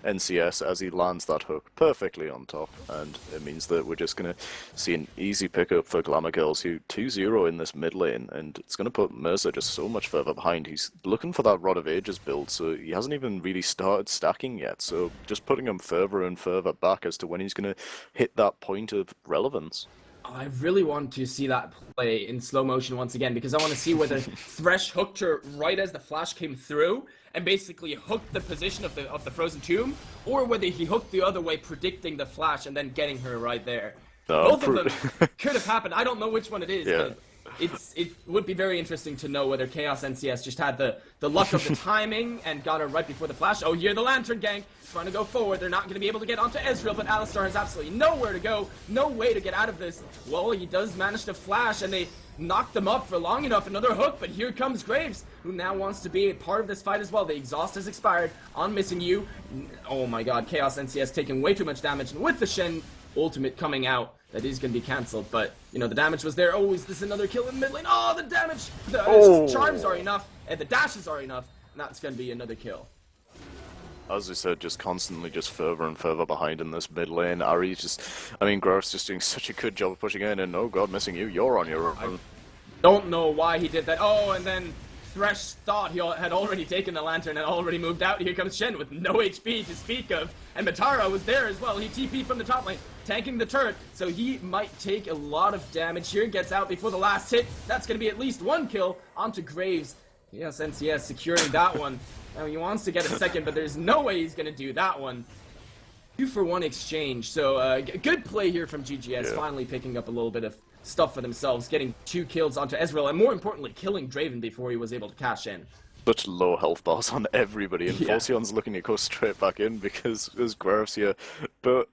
NCS as he lands that hook perfectly on top, and it means that we're just going to see an easy pickup for Glamagirls, who 2-0 in this mid lane, and it's going to put Mercer just so much further behind. He's looking for that Rod of Ages build, so he hasn't even really started stacking yet, so just putting him further and further back as to when he's going to hit that point of relevance. I really want to see that play in slow motion once again, because I want to see whether Thresh hooked her right as the flash came through and basically hooked the position of the Frozen Tomb, or whether he hooked the other way, predicting the flash and then getting her right there. Both of them could have happened. I don't know which one it is, but it would be very interesting to know whether Chaos NCS just had the luck of the timing and got her right before the flash. Oh, here the Lantern Gang trying to go forward. They're not going to be able to get onto Ezreal, but Alistar has absolutely nowhere to go, no way to get out of this. Well, he does manage to flash, and they knocked them up for long enough. Another hook, but here comes Graves, who now wants to be a part of this fight as well. The exhaust has expired on Missing You. Oh my god, Chaos NCS taking way too much damage, and with the Shen ultimate coming out, that is going to be cancelled, but, you know, the damage was there. Oh, is this another kill in the mid lane? Oh, the damage! The charms are enough, and the dashes are enough, and that's going to be another kill. As I said, just constantly just further and further behind in this mid lane. Ahri's just, I mean, Graf's just doing such a good job of pushing in, and oh god, Missing You, you're on your own. I don't know why he did that. Oh, and then Thresh thought he had already taken the Lantern and already moved out. Here comes Shen with no HP to speak of, and Matara was there as well. He TP'd from the top lane, tanking the turret, so he might take a lot of damage here. Gets out before the last hit. That's going to be at least one kill onto Graves. Yes, NCS securing that one. Now he wants to get a second, but there's no way he's going to do that one. 2-for-1 exchange, so good play here from GGS, finally picking up a little bit of stuff for themselves, getting 2 kills onto Ezreal, and more importantly, killing Draven before he was able to cash in. Such low health bars on everybody, and Forceon's looking to go straight back in because there's Graf's here, but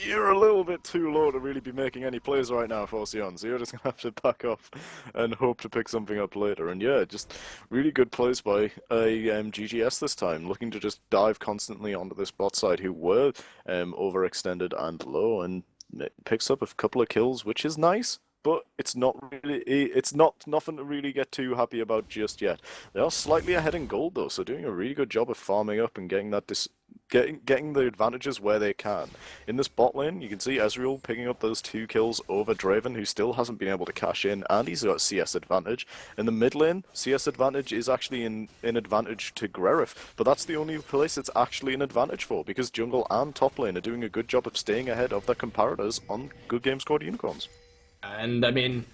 you're a little bit too low to really be making any plays right now, Forceon, so you're just going to have to back off and hope to pick something up later. And yeah, just really good plays by GGS this time, looking to just dive constantly onto this bot side who were overextended and low, and it picks up a couple of kills, which is nice. But it's not really, nothing to really get too happy about just yet. They are slightly ahead in gold though, so doing a really good job of farming up and getting that getting the advantages where they can. In this bot lane, you can see Ezreal picking up those 2 kills over Draven, who still hasn't been able to cash in, and he's got CS advantage. In the mid lane, CS advantage is actually in advantage to Grerif, but that's the only place it's actually an advantage for, because jungle and top lane are doing a good job of staying ahead of their comparators on Good Game Squad Unicorns. And, I mean,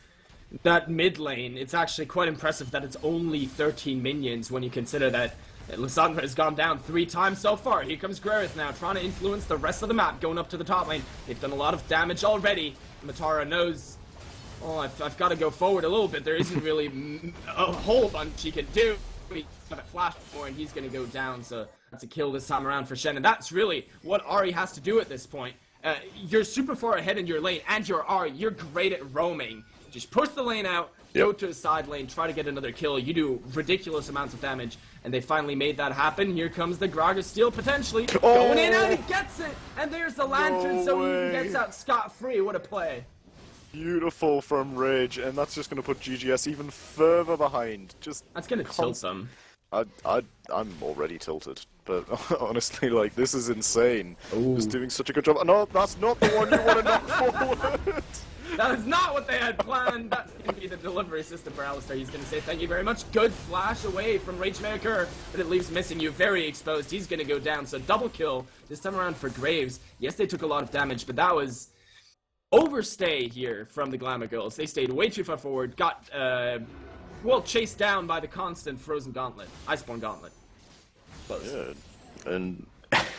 that mid lane, it's actually quite impressive that it's only 13 minions when you consider that Lysandra has gone down 3 times so far. Here comes Grerith now, trying to influence the rest of the map, going up to the top lane. They've done a lot of damage already. Matara knows, oh, I've got to go forward a little bit. There isn't really a whole bunch he can do. He's got a flash more, and he's going to go down, so that's a kill this time around for Shen. And that's really what Ahri has to do at this point. You're super far ahead in your lane, and you're Ahri. You're great at roaming. Just push the lane out, go to a side lane, try to get another kill. You do ridiculous amounts of damage, and they finally made that happen. Here comes the Gragas steal, potentially. Going in, and he gets it! And there's the Lantern, so he even gets out scot-free. What a play. Beautiful from Rage, and that's just going to put GGS even further behind. That's going to tilt them. I'm already tilted, but honestly, like, this is insane. Ooh. Just doing such a good job. No, that's not the one you want to knock forward! That is not what they had planned. That's going to be the delivery system for Alistar. He's going to say thank you very much. Good flash away from Ragemaker, but it leaves Missing You very exposed. He's going to go down, so double kill this time around for Graves. Yes, they took a lot of damage, but that was overstay here from the Glamour Girls. They stayed way too far forward, got, well, chased down by the constant Frozen Gauntlet, Iceborne Gauntlet. Close. Yeah, and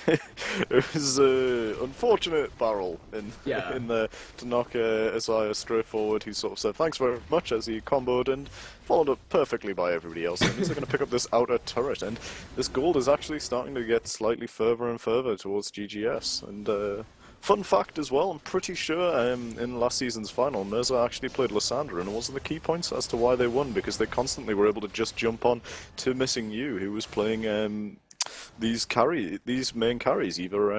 it was an unfortunate barrel in there to knock Isaiah straight forward. He sort of said thanks very much as he comboed and followed up perfectly by everybody else. And he's going to pick up this outer turret, and this gold is actually starting to get slightly further and further towards GGS. And fun fact as well, I'm pretty sure in last season's final, Mirza actually played Lysandra, and it was the key points as to why they won, because they constantly were able to just jump on to Missing You, who was playing these main carries. Either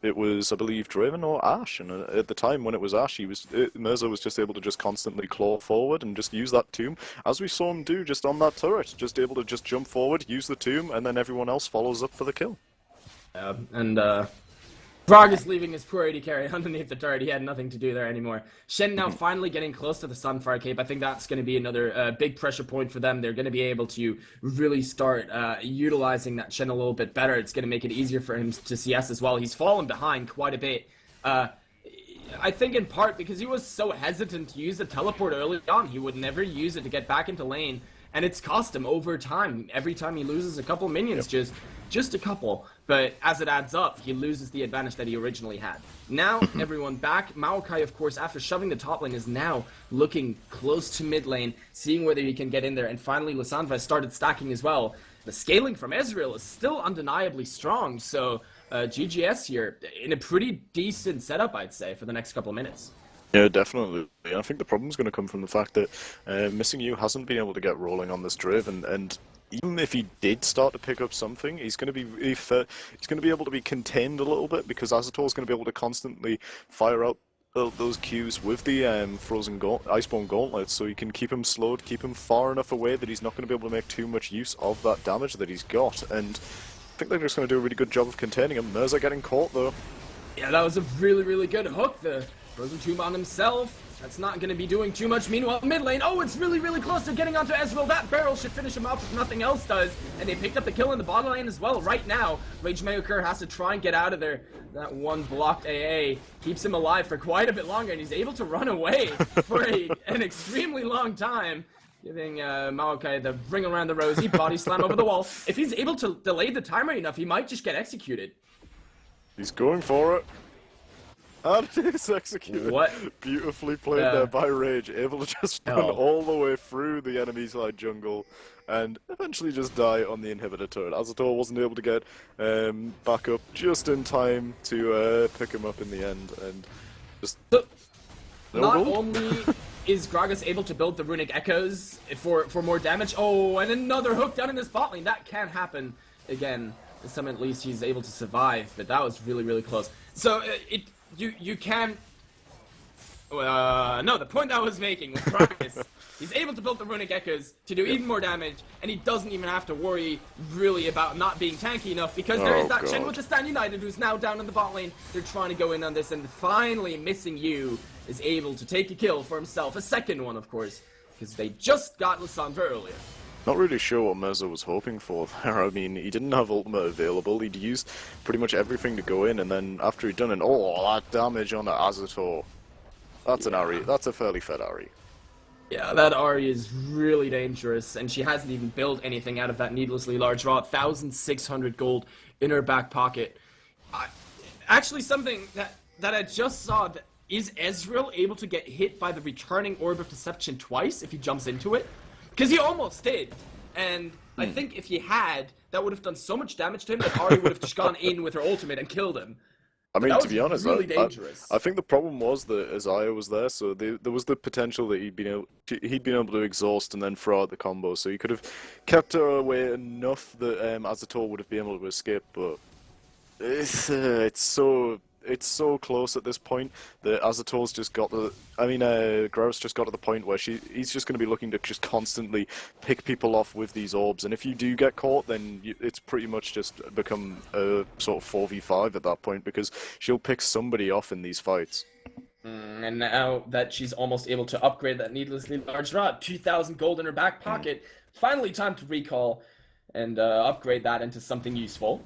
it was, I believe, Draven or Ashe, and at the time when it was Ashe, Mirza was just able to just constantly claw forward and just use that tomb, as we saw him do just on that turret, just able to just jump forward, use the tomb, and then everyone else follows up for the kill. And Gragas leaving his poor AD carry underneath the turret. He had nothing to do there anymore. Shen now finally getting close to the Sunfire Cape. I think that's going to be another big pressure point for them. They're going to be able to really start utilizing that Shen a little bit better. It's going to make it easier for him to CS as well. He's fallen behind quite a bit. I think in part because he was so hesitant to use the teleport early on. He would never use it to get back into lane. And it's cost him over time. Every time he loses a couple minions, just a couple. But as it adds up, he loses the advantage that he originally had. Now, everyone back. Maokai, of course, after shoving the top lane, is now looking close to mid lane, seeing whether he can get in there. And finally, Lysandra started stacking as well. The scaling from Ezreal is still undeniably strong. So, GGS here in a pretty decent setup, I'd say, for the next couple of minutes. Yeah, definitely. I think the problem's going to come from the fact that Missing You hasn't been able to get rolling on this Draven, and even if he did start to pick up something, he's going to be able to be contained a little bit, because Azator's going to be able to constantly fire out those Qs with the Iceborne Gauntlets, so you can keep him slowed, keep him far enough away that he's not going to be able to make too much use of that damage that he's got. And I think they're just going to do a really good job of containing him. Mirza getting caught though. Yeah, that was a really, really good hook. The Frozen Tomb on himself. That's not going to be doing too much. Meanwhile, mid lane, oh, it's really, really close to getting onto Ezreal. That barrel should finish him off if nothing else does. And they picked up the kill in the bottom lane as well. Right now, Ragemaker has to try and get out of there. That one blocked AA keeps him alive for quite a bit longer, and he's able to run away for an extremely long time, giving Maokai the ring around the rosy, body slam over the wall. If he's able to delay the timer enough, he might just get executed. He's going for it. And it's executed. What? Beautifully played there by Rage, able to just run all the way through the enemy side jungle and eventually just die on the inhibitor turret. Azator wasn't able to get back up just in time to pick him up in the end, and just... So, not only is Gragas able to build the Runic Echoes for more damage, oh, and another hook down in this bot lane. That can't happen again. This time at least he's able to survive, but that was really, really close. So, You can... no, the point I was making with Gragas, he's able to build the Runic Echoes to do even more damage, and he doesn't even have to worry really about not being tanky enough, because there is that Shen with the Stand United who's now down in the bot lane. They're trying to go in on this, and finally Missing You is able to take a kill for himself. A second one, of course, because they just got Lysandra earlier. Not really sure what Mirza was hoping for there. I mean, he didn't have ultimate available. He'd used pretty much everything to go in, and then after he'd done it, oh, that damage on the Azator. That's an Ahri. That's a fairly fed Ahri. Yeah, that Ahri is really dangerous, and she hasn't even built anything out of that needlessly large draw. 1,600 gold in her back pocket. Actually, something that I just saw, is Ezreal able to get hit by the returning Orb of Deception twice if he jumps into it? Because he almost did, and I think if he had, that would have done so much damage to him that Ahri would have just gone in with her ultimate and killed him. I mean, to be honest, really dangerous. I think the problem was that Isaiah was there, so there was the potential that he'd been able to exhaust and then throw out the combo, so he could have kept her away enough that Azatol would have been able to escape. But it's so close at this point that Azatol's just got the. I mean, Grouse just got to the point where he's just going to be looking to just constantly pick people off with these orbs, and if you do get caught, then it's pretty much just become a sort of 4v5 at that point because she'll pick somebody off in these fights. And now that she's almost able to upgrade that needlessly large rod, 2,000 gold in her back pocket, finally time to recall and upgrade that into something useful.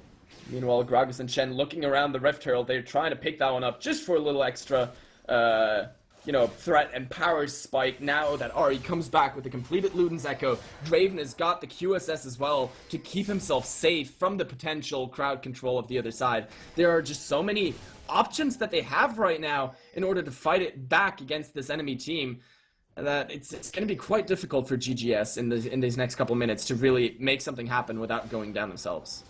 Meanwhile, Gragas and Shen looking around the Rift Herald, they're trying to pick that one up just for a little extra, threat and power spike. Now that Ahri comes back with a completed Luden's Echo, Draven has got the QSS as well to keep himself safe from the potential crowd control of the other side. There are just so many options that they have right now in order to fight it back against this enemy team that it's going to be quite difficult for GGS in these next couple minutes to really make something happen without going down themselves.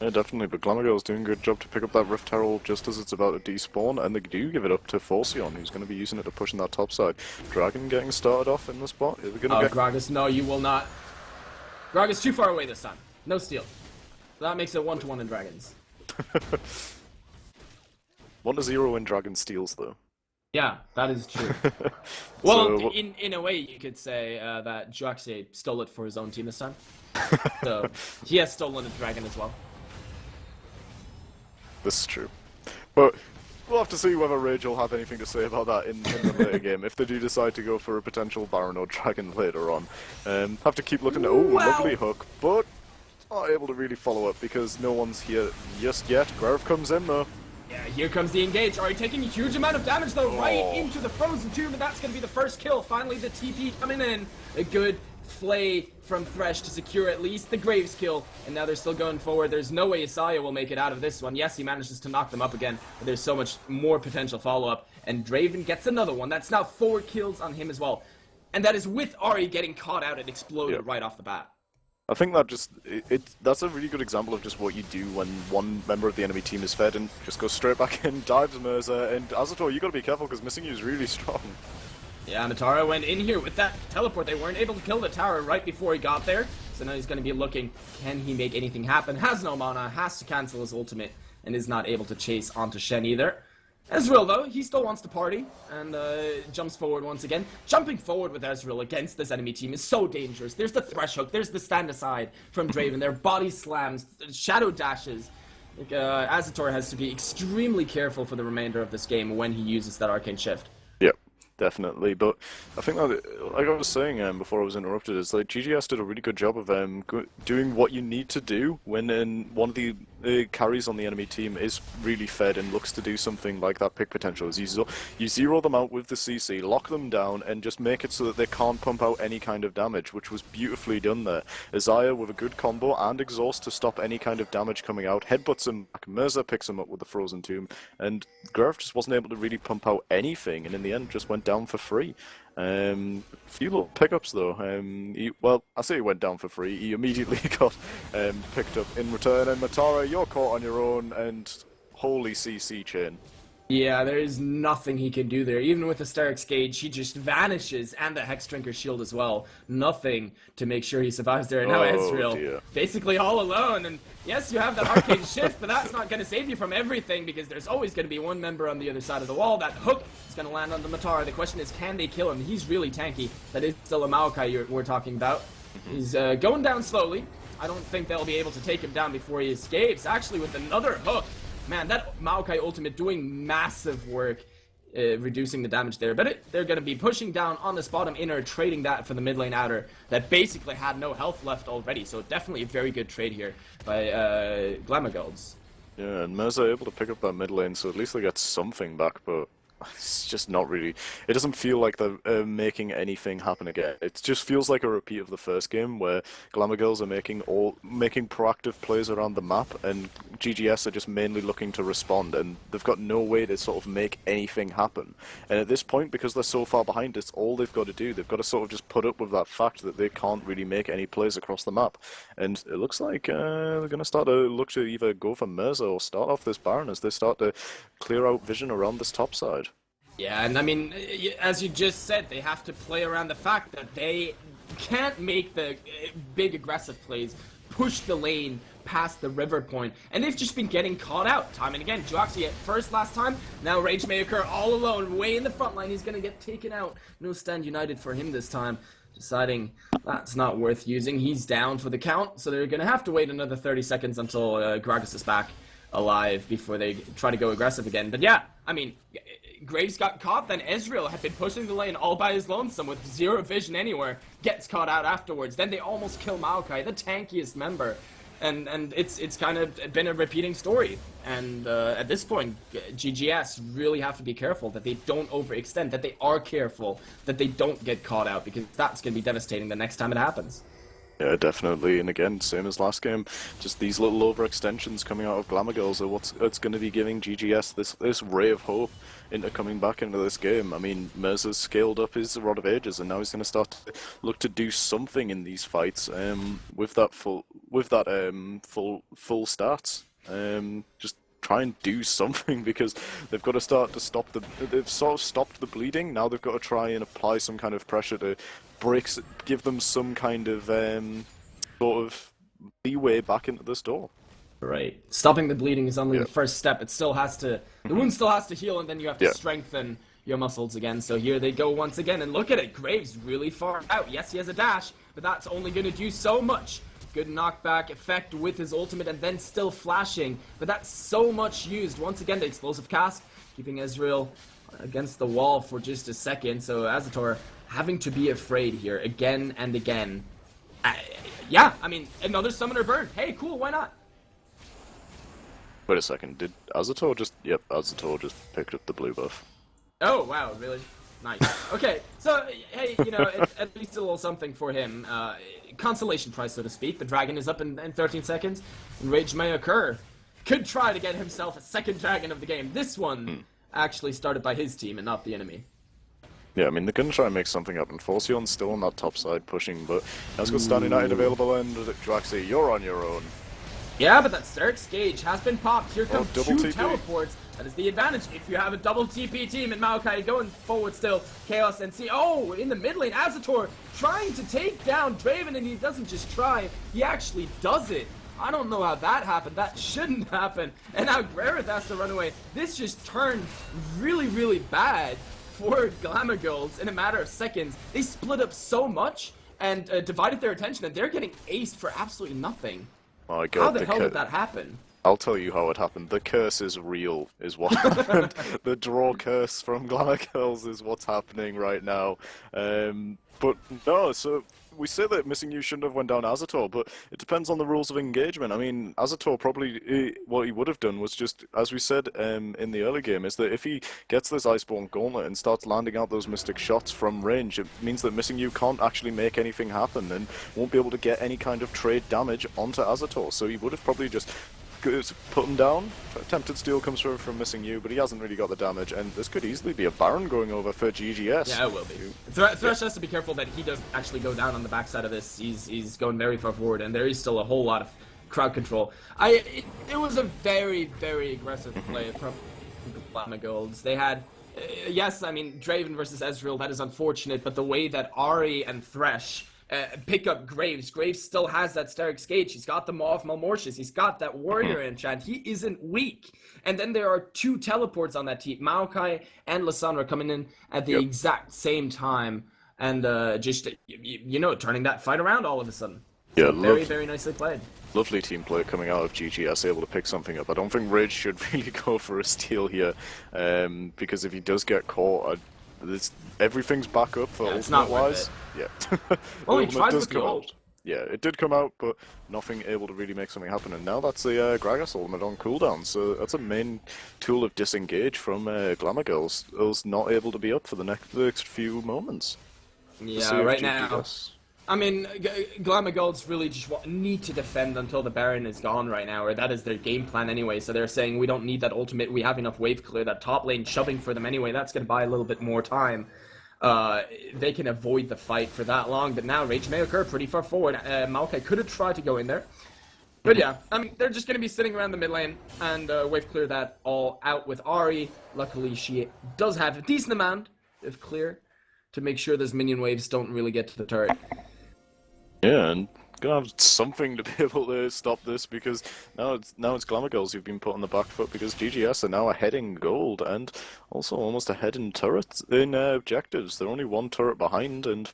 Yeah, definitely, but Glamourgirl's doing a good job to pick up that Rift Herald just as it's about to despawn, and they do give it up to Forceon, who's going to be using it to push in that top side. Dragon getting started off in the spot. Are they gonna get... Gragas, no, you will not. Gragas too far away this time. No steal. That makes it 1-1 in Dragons. 1-0 in Dragon steals, though. Yeah, that is true. Well, So, in a way, you could say that Juaxi stole it for his own team this time. So, he has stolen a dragon as well. This is true. But we'll have to see whether Rage will have anything to say about that in the later game, if they do decide to go for a potential Baron or Dragon later on. Have to keep looking at... Oh, lovely hook, but not able to really follow up because no one's here just yet. Grove comes in, though. Yeah, here comes the engage. Already taking a huge amount of damage, though, right into the Frozen Tomb, and that's going to be the first kill. Finally, the TP coming in. A good flay from Thresh to secure at least the Graves kill, and now they're still going forward. There's no way Isaiah will make it out of this one. Yes, he manages to knock them up again, but there's so much more potential follow-up, and Draven gets another one. That's now 4 kills on him as well, and that is with Ahri getting caught out and exploded right off the bat. I think that that's a really good example of just what you do when one member of the enemy team is fed and just goes straight back in, dives Mirza, and Azatol, you gotta be careful because missing you is really strong. Yeah, Matara went in here with that teleport. They weren't able to kill the tower right before he got there, so now he's going to be looking, can he make anything happen? Has no mana, has to cancel his ultimate, and is not able to chase onto Shen either. Ezreal, though, he still wants to party, and jumps forward once again. Jumping forward with Ezreal against this enemy team is so dangerous. There's the Thresh Hook, there's the stand aside from Draven, their body slams, shadow dashes. Azatol has to be extremely careful for the remainder of this game when he uses that Arcane Shift. Yep. Definitely, but I think that, like I was saying before I was interrupted, is like GGS did a really good job of doing what you need to do when one of the carries on the enemy team is really fed and looks to do something like that pick potential. Is you zero them out with the CC, lock them down, and just make it so that they can't pump out any kind of damage, which was beautifully done there. Isaiah with a good combo and exhaust to stop any kind of damage coming out, headbutts him, Mirza picks him up with the Frozen Tomb, and Gurf just wasn't able to really pump out anything, and in the end just went down for free. Few little pickups though. Well, I say he went down for free. He immediately got picked up in return. And Matara, you're caught on your own, and holy CC chain. Yeah, there is nothing he can do there. Even with the Starix Gauge, he just vanishes, and the Hex Drinker Shield as well. Nothing to make sure he survives there. And now Ezreal, basically all alone. And yes, you have that Arcane Shift, but that's not going to save you from everything, because there's always going to be one member on the other side of the wall. That hook is going to land on the Matara. The question is, can they kill him? He's really tanky. That is still a Maokai we're talking about. He's going down slowly. I don't think they'll be able to take him down before he escapes. Actually, with another hook. Man, that Maokai ultimate doing massive work, reducing the damage there. But they're going to be pushing down on this bottom inner, trading that for the mid lane outer that basically had no health left already. So definitely a very good trade here by Glamourgirls. Yeah, and Mirza able to pick up that mid lane, so at least they get something back, but it's just not really. It doesn't feel like they're making anything happen again. It just feels like a repeat of the first game where Glamour Girls are making proactive plays around the map, and GGS are just mainly looking to respond, and they've got no way to sort of make anything happen. And at this point, because they're so far behind, it's all they've got to do. They've got to sort of just put up with that fact that they can't really make any plays across the map. And it looks like they're going to start to look to either go for Mirza or start off this Baron as they start to clear out vision around this top side. Yeah, and I mean, as you just said, they have to play around the fact that they can't make the big aggressive plays, push the lane past the river point, and they've just been getting caught out time and again. Joaxi at first last time, now Rage Maker all alone, way in the front line. He's gonna get taken out. No stand united for him this time, deciding that's not worth using. He's down for the count, so they're gonna have to wait another 30 seconds until Gragas is back alive before they try to go aggressive again. But yeah, I mean, Graves got caught, then Ezreal had been pushing the lane all by his lonesome with zero vision anywhere, gets caught out afterwards. Then they almost kill Maokai, the tankiest member. And it's kind of been a repeating story. And at this point, GGS really have to be careful that they don't overextend, that they are careful, that they don't get caught out, because that's going to be devastating the next time it happens. Yeah, definitely, and again, same as last game, just these little overextensions coming out of Glamour Girls are what's going to be giving GGS this ray of hope into coming back into this game. I mean, Mirza's scaled up his Rod of Ages, and now he's going to start to look to do something in these fights with that full stats. Just try and do something, because they've got to start to they've sort of stopped the bleeding. Now they've got to try and apply some kind of pressure to give them some kind of sort of leeway back into this door. Right. Stopping the bleeding is only the first step. It still has to, the wound still has to heal, and then you have to strengthen your muscles again. So here they go once again, and look at it. Graves really far out. Yes, he has a dash, but that's only going to do so much. Good knockback effect with his ultimate, and then still flashing, but that's so much used. Once again, the explosive cast, keeping Ezreal against the wall for just a second, so Azator having to be afraid here again and again. Yeah, I mean, another summoner burn. Hey, cool, why not? Wait a second, did Azator just... Yep, Azator just picked up the blue buff. Oh, wow, really? Nice. Okay, so, hey, you know, at least a little something for him. Consolation prize, so to speak. The dragon is up in 13 seconds, and Rage may occur. Could try to get himself a second dragon of the game. This one actually started by his team and not the enemy. Yeah, I mean, they're going to try and make something happen. Forcion's still on that top side pushing, but has got Stand United available, and Joaxi, you're on your own. Yeah, but that Sterk's gauge has been popped. Here come two TP. teleports. That is the advantage if you have a double TP team, and Maokai going forward still. Chaos and C. Oh, in the mid lane, Azator trying to take down Draven, and he doesn't just try, he actually does it. I don't know how that happened. That shouldn't happen. And now Gareth has to run away. This just turned really, really bad for Glamour Girls in a matter of seconds. They split up so much and divided their attention, and they're getting aced for absolutely nothing. My God, how the hell did that happen? I'll tell you how it happened. The curse is real, is what happened. The draw curse from Glamour Girls is what's happening right now. But no, so we say that Missing You shouldn't have went down Azator, but it depends on the rules of engagement. I mean, Azator probably, what he would have done was just, as we said in the early game, is that if he gets this Iceborne Gauntlet and starts landing out those Mystic shots from range, it means that Missing You can't actually make anything happen and won't be able to get any kind of trade damage onto Azator. So he would have probably just put him down. Attempted steal comes through from Missing You, but he hasn't really got the damage, and this could easily be a Baron going over for GGS. Yeah, it will be. Thresh has to be careful that he doesn't actually go down on the backside of this. He's going very far forward, and there is still a whole lot of crowd control. It was a very, very aggressive play from Glamour Girls. They had, yes, I mean, Draven versus Ezreal, that is unfortunate, but the way that Ahri and Thresh pick up Graves. Graves still has that Steric's Gauge. He's got the Maw of Malmortius. He's got that Warrior enchant. He isn't weak. And then there are two teleports on that team. Maokai and Lissandra coming in at the exact same time. And just, you know, turning that fight around all of a sudden. Yeah, so very, very nicely played. Lovely team play coming out of GGS, able to pick something up. I don't think Rage should really go for a steal here. Because if he does get caught, everything's back up for ultimate wise. Yeah. Well, he tries with the ult. yeah, it did come out, but nothing able to really make something happen. And now that's the Gragas ultimate on cooldown, so that's a main tool of disengage from Glamour Girls. Us not able to be up for the next few moments. Yeah, right now. I mean, Glamour Golds really just need to defend until the Baron is gone right now, or that is their game plan anyway. So they're saying we don't need that ultimate, we have enough wave clear, that top lane shoving for them anyway, that's going to buy a little bit more time. They can avoid the fight for that long, but now Rage may occur pretty far forward. Maokai could have tried to go in there. But yeah, I mean, they're just going to be sitting around the mid lane and wave clear that all out with Ahri. Luckily, she does have a decent amount of clear to make sure those minion waves don't really get to the turret. Yeah, and gonna have something to be able to stop this, because now it's Glamour Girls who've been put on the back foot, because GGS are now ahead in gold and also almost ahead in turrets in objectives. They're only one turret behind and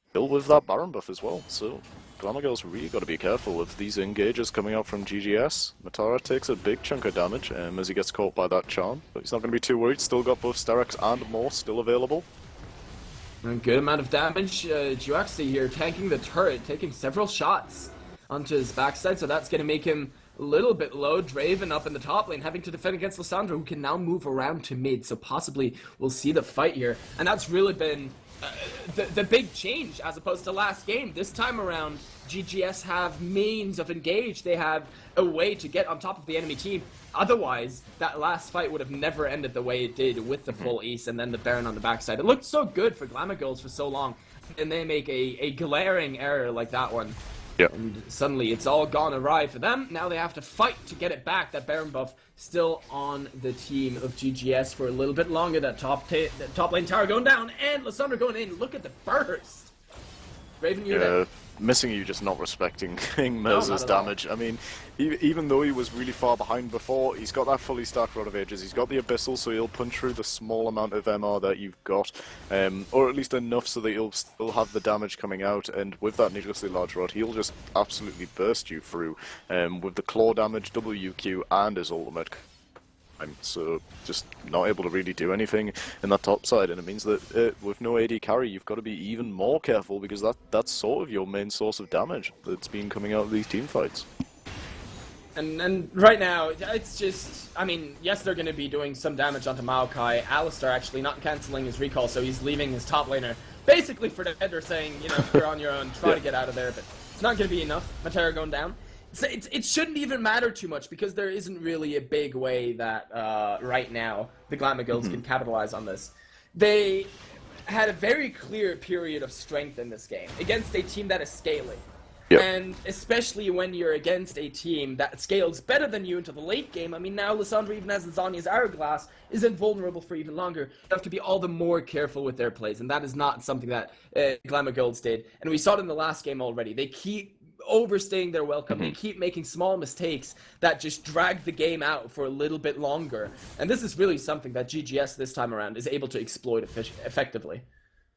still with that Baron buff as well. So Glamour Girls really got to be careful of these engages coming out from GGS. Matara takes a big chunk of damage as he gets caught by that charm, but he's not going to be too worried. Still got both Sterak's and more still available. A good amount of damage. Juaxi here tanking the turret, taking several shots onto his backside, so that's going to make him a little bit low. Draven up in the top lane, having to defend against Lissandra, who can now move around to mid, so possibly we'll see the fight here. And that's really been the big change as opposed to last game. This time around, GGS have means of engage. They have a way to get on top of the enemy team. Otherwise, that last fight would have never ended the way it did with the full ace and then the Baron on the backside. It looked so good for Glamour Girls for so long, and they make a glaring error like that one. Yep. And suddenly it's all gone awry for them. Now they have to fight to get it back. That Baron buff still on the team of GGS for a little bit longer. That top lane tower going down, and Lissandra going in. Look at the burst. Raven, you're there. Missing you just not respecting King Mirza's damage. I mean, even though he was really far behind before, he's got that fully stacked Rod of Ages, he's got the Abyssal, so he'll punch through the small amount of MR that you've got, or at least enough so that you'll still have the damage coming out, and with that needlessly large rod, he'll just absolutely burst you through, with the claw damage, WQ, and his ultimate. So just not able to really do anything in that top side, and it means that with no AD carry, you've got to be even more careful, because that's sort of your main source of damage that's been coming out of these team fights. And right now, it's just, I mean, yes, they're going to be doing some damage onto Maokai. Alistar actually not cancelling his recall, so he's leaving his top laner basically for dead. They're saying, you know, you're on your own, try to get out of there, but it's not going to be enough. Matera going down. So it shouldn't even matter too much, because there isn't really a big way that right now the Glamour Girls can capitalize on this. They had a very clear period of strength in this game against a team that is scaling. Yep. And especially when you're against a team that scales better than you into the late game. I mean, now Lissandra, even as Zanya's Hourglass, is invulnerable for even longer. You have to be all the more careful with their plays, and that is not something that Glamour Girls did. And we saw it in the last game already. They keep overstaying their welcome. They keep making small mistakes that just drag the game out for a little bit longer. And this is really something that GGS this time around is able to exploit effectively.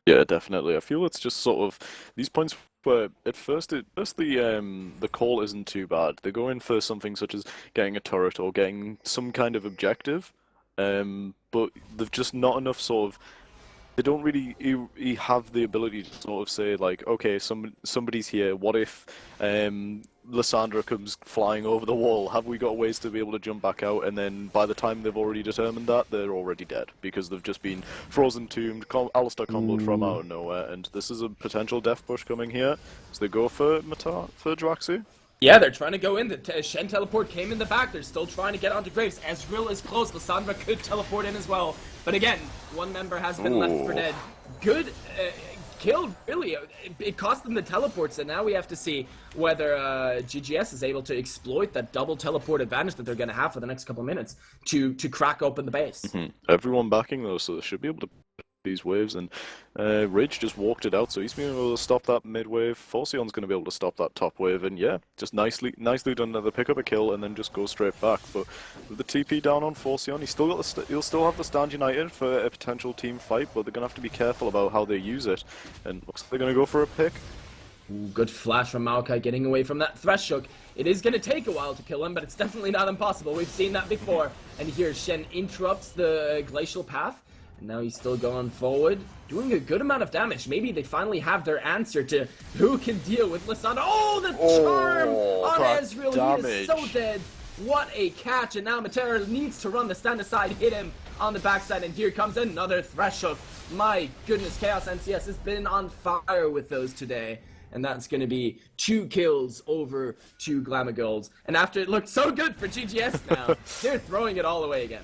Yeah, definitely. I feel it's just sort of these points where at first the call isn't too bad. They go in for something such as getting a turret or getting some kind of objective, but they've just not enough sort of. They don't really have the ability to sort of say, like, okay, somebody's here, what if Lissandra comes flying over the wall? Have we got ways to be able to jump back out? And then by the time they've already determined that, they're already dead, because they've just been frozen tombed, Alistar comboed from out of nowhere, and this is a potential death push coming here. So they go for Jwaxi. Yeah, they're trying to go in. The Shen teleport came in the back. They're still trying to get onto Graves. Ezreal is close. Lissandra could teleport in as well. But again, one member has been left for dead. Good kill, really. It cost them the teleports, and now we have to see whether GGS is able to exploit that double teleport advantage that they're going to have for the next couple of minutes to crack open the base. Everyone backing though, so they should be able to these waves, and Ridge just walked it out, so he's been able to stop that mid wave. Forcion's going to be able to stop that top wave, and yeah, just nicely done. They pick up a kill and then just go straight back. But with the TP down on Forcion, he'll still have the stand united for a potential team fight, but they're going to have to be careful about how they use it. And looks like they're going to go for a pick. Ooh, good flash from Maokai getting away from that Thresh Hook. It is going to take a while to kill him, but it's definitely not impossible. We've seen that before. And here Shen interrupts the glacial path. And now he's still going forward, doing a good amount of damage. Maybe they finally have their answer to who can deal with Lysandra. Oh, the charm on Ezreal. He is so dead. What a catch. And now Matera needs to run the stand aside, hit him on the backside. And here comes another Thresh Hook. My goodness, Chaos NCS has been on fire with those today. And that's going to be 2 kills over 2 Glamour Girls. And after it looked so good for GGS now, they're throwing it all away again.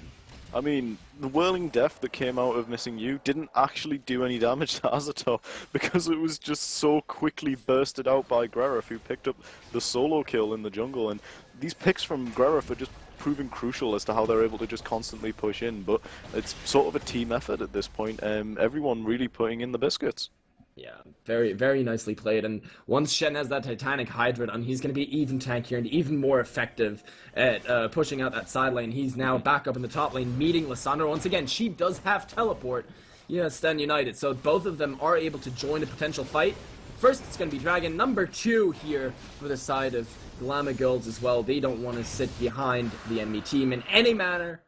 I mean, the Whirling Death that came out of Missing You didn't actually do any damage to Azotov because it was just so quickly bursted out by Grareth, who picked up the solo kill in the jungle. And these picks from Grareth are just proving crucial as to how they're able to just constantly push in. But it's sort of a team effort at this point. Everyone really putting in the biscuits. Yeah, very, very nicely played. And once Shen has that Titanic Hydra on, he's going to be even tankier and even more effective at pushing out that side lane. He's now back up in the top lane, meeting Lysandra. Once again, she does have teleport. Yeah, Stand United. So both of them are able to join a potential fight. First, it's going to be Dragon number 2 here for the side of Glamour Girls as well. They don't want to sit behind the enemy team in any manner.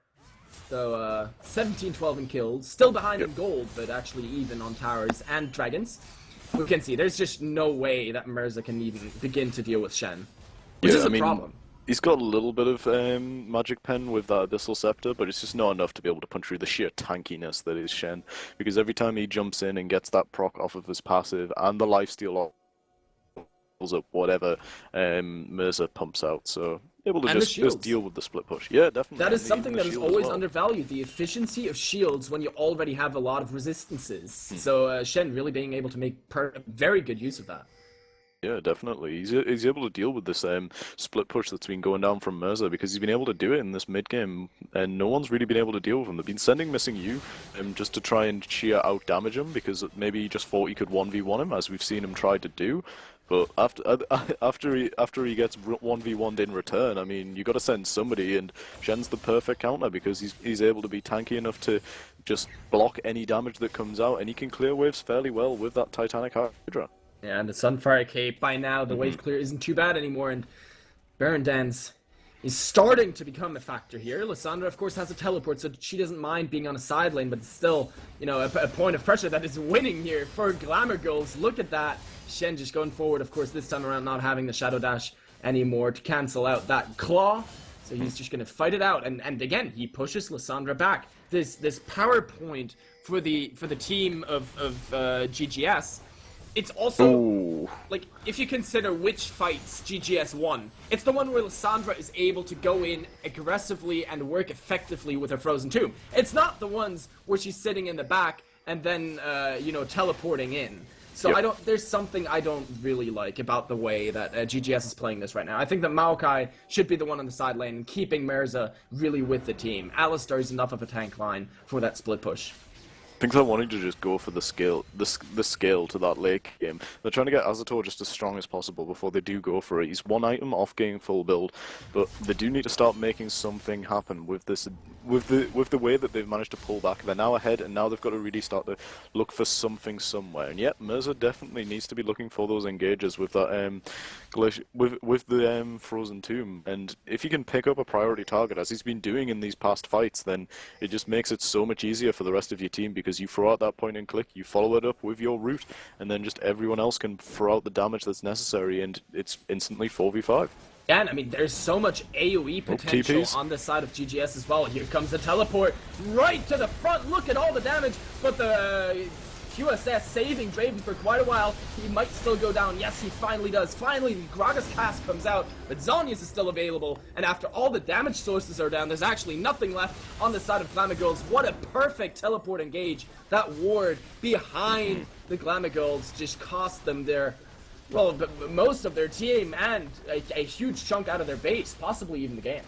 So, 17-12 in kills, still behind in gold, but actually even on towers and dragons. We can see there's just no way that Mirza can even begin to deal with Shen, which is a problem. He's got a little bit of magic pen with that Abyssal Scepter, but it's just not enough to be able to punch through the sheer tankiness that is Shen. Because every time he jumps in and gets that proc off of his passive and the lifesteal up whatever Mirza pumps out, so able to just deal with the split push. Yeah, definitely. That is something that is always undervalued, the efficiency of shields when you already have a lot of resistances. So Shen really being able to make very good use of that. Yeah, definitely. He's able to deal with this split push that's been going down from Mirza because he's been able to do it in this mid game, and no one's really been able to deal with him. They've been sending Missing You just to try and sheer out damage him because maybe he just thought he could 1v1 him, as we've seen him try to do. But after he gets 1v1'd in return, I mean, you got to send somebody, and Shen's the perfect counter because he's able to be tanky enough to just block any damage that comes out, and he can clear waves fairly well with that Titanic Hydra. Yeah, and the Sunfire Cape, by now, the wave clear isn't too bad anymore, and Baron Dance is starting to become a factor here. Lysandra, of course, has a teleport, so she doesn't mind being on a side lane, but it's still, you know, a point of pressure that is winning here for Glamour Girls. Look at that. Shen just going forward, of course, this time around not having the Shadow Dash anymore to cancel out that Claw. So he's just going to fight it out, and again, he pushes Lysandra back. This power point for the team of GGS, it's also, like, if you consider which fights GGS won, it's the one where Lysandra is able to go in aggressively and work effectively with her Frozen Tomb. It's not the ones where she's sitting in the back and then, you know, teleporting in. So there's something I don't really like about the way that GGS is playing this right now. I think that Maokai should be the one on the side lane and keeping Mirza really with the team. Alistar is enough of a tank line for that split push. I think they're wanting to just go for the scale to that late game. They're trying to get Azotov just as strong as possible before they do go for it. He's one item off getting full build, but they do need to start making something happen with this, with the way that they've managed to pull back. They're now ahead, and now they've got to really start to look for something somewhere. And yet, Mirza definitely needs to be looking for those engages with that with the Frozen Tomb. And if he can pick up a priority target, as he's been doing in these past fights, then it just makes it so much easier for the rest of your team, because you throw out that point and click, you follow it up with your root, and then just everyone else can throw out the damage that's necessary, and it's instantly 4v5. Yeah, and I mean, there's so much AoE potential on the side of GGS as well. Here comes the teleport right to the front. Look at all the damage, but the QSS saving Draven for quite a while. He might still go down. Yes, he finally does. Finally, Gragas Cast comes out, but Zhonya's is still available. And after all the damage sources are down, there's actually nothing left on the side of Glamour Girls. What a perfect teleport engage. That ward behind the Glamour Girls just cost them their, well, most of their team and a huge chunk out of their base, possibly even the game.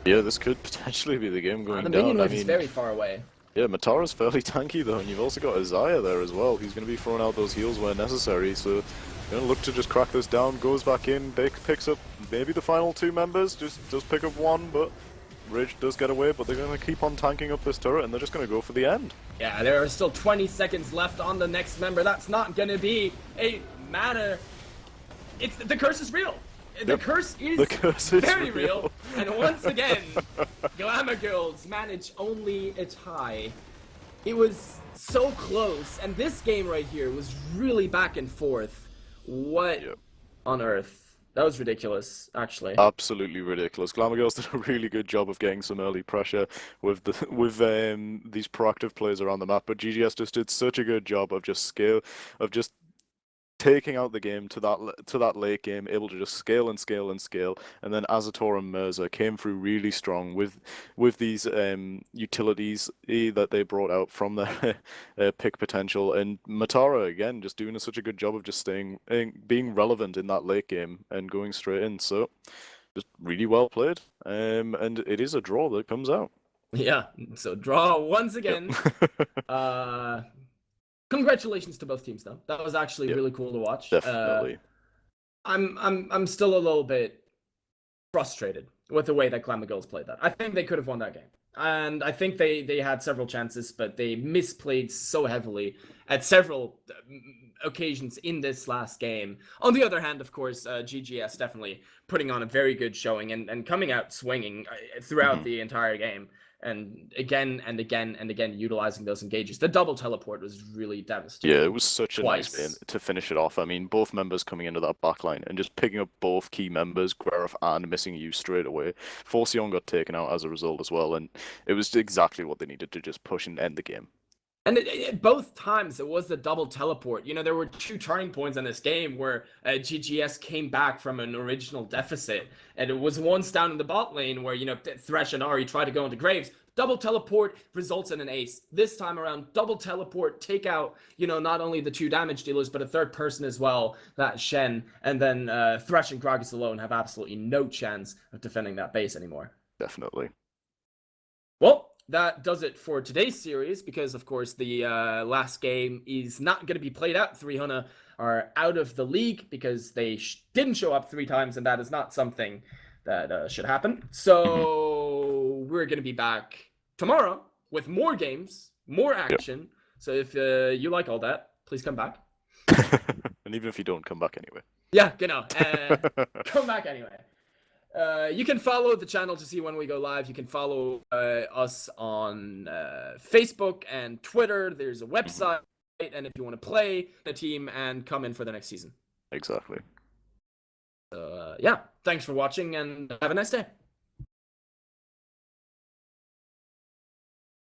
Yeah, this could potentially be the game going down. The minion wave is very far away. Yeah, Matara's fairly tanky though, and you've also got Isaiah there as well. He's going to be throwing out those heals where necessary, so going to look to just crack this down, goes back in, picks up maybe the final 2 members, just does pick up 1, but Ridge does get away, but they're going to keep on tanking up this turret, and they're just going to go for the end. Yeah, there are still 20 seconds left on the next member. That's not going to be a matter. The curse is real. The curse is very real. And once again, Glamour Girls manage only a tie. It was so close, and this game right here was really back and forth. What Yep. on earth? That was ridiculous, actually. Absolutely ridiculous. Glamagirls did a really good job of getting some early pressure with these proactive players around the map, but GGS just did such a good job of just taking out the game to that late game, able to just scale and scale and scale, and then Azator and Mirza came through really strong with these utilities that they brought out from their pick potential, and Matara again just doing such a good job of just being relevant in that late game and going straight in. So just really well played, and it is a draw that comes out. Yeah, so draw once again. Yep. Congratulations to both teams, though. That was actually Yep. really cool to watch. Definitely. I'm still a little bit frustrated with the way that Glamagirls played that. I think they could have won that game. And I think they had several chances, but they misplayed so heavily at several occasions in this last game. On the other hand, of course, GGS definitely putting on a very good showing and coming out swinging throughout the entire game. And again and again and again utilizing those engages. The double teleport was really devastating. Yeah, it was such a nice Twice. game to finish it off. I mean, both members coming into that backline and just picking up both key members, Guerif and missing you straight away. Forceon got taken out as a result as well, and it was exactly what they needed to just push and end the game. And both times it was the double teleport. You know, there were two turning points in this game where GGS came back from an original deficit. And it was once down in the bot lane where, you know, Thresh and Ari tried to go into Graves. Double teleport results in an ace. This time around, double teleport, take out, you know, not only the two damage dealers, but a third person as well, that Shen. And then Thresh and Gragas alone have absolutely no chance of defending that base anymore. Definitely. Well, that does it for today's series, because of course the last game is not going to be played out. 300 are out of the league because they didn't show up 3 times, and that is not something that should happen. So we're going to be back tomorrow with more games, more action. Yep. So if you like all that, please come back. And even if you don't, come back anyway. Yeah, genau. Come back anyway. You can follow the channel to see when we go live. You can follow us on Facebook and Twitter. There's a website, and if you want to play the team and come in for the next season. Exactly. Yeah, thanks for watching, and have a nice day.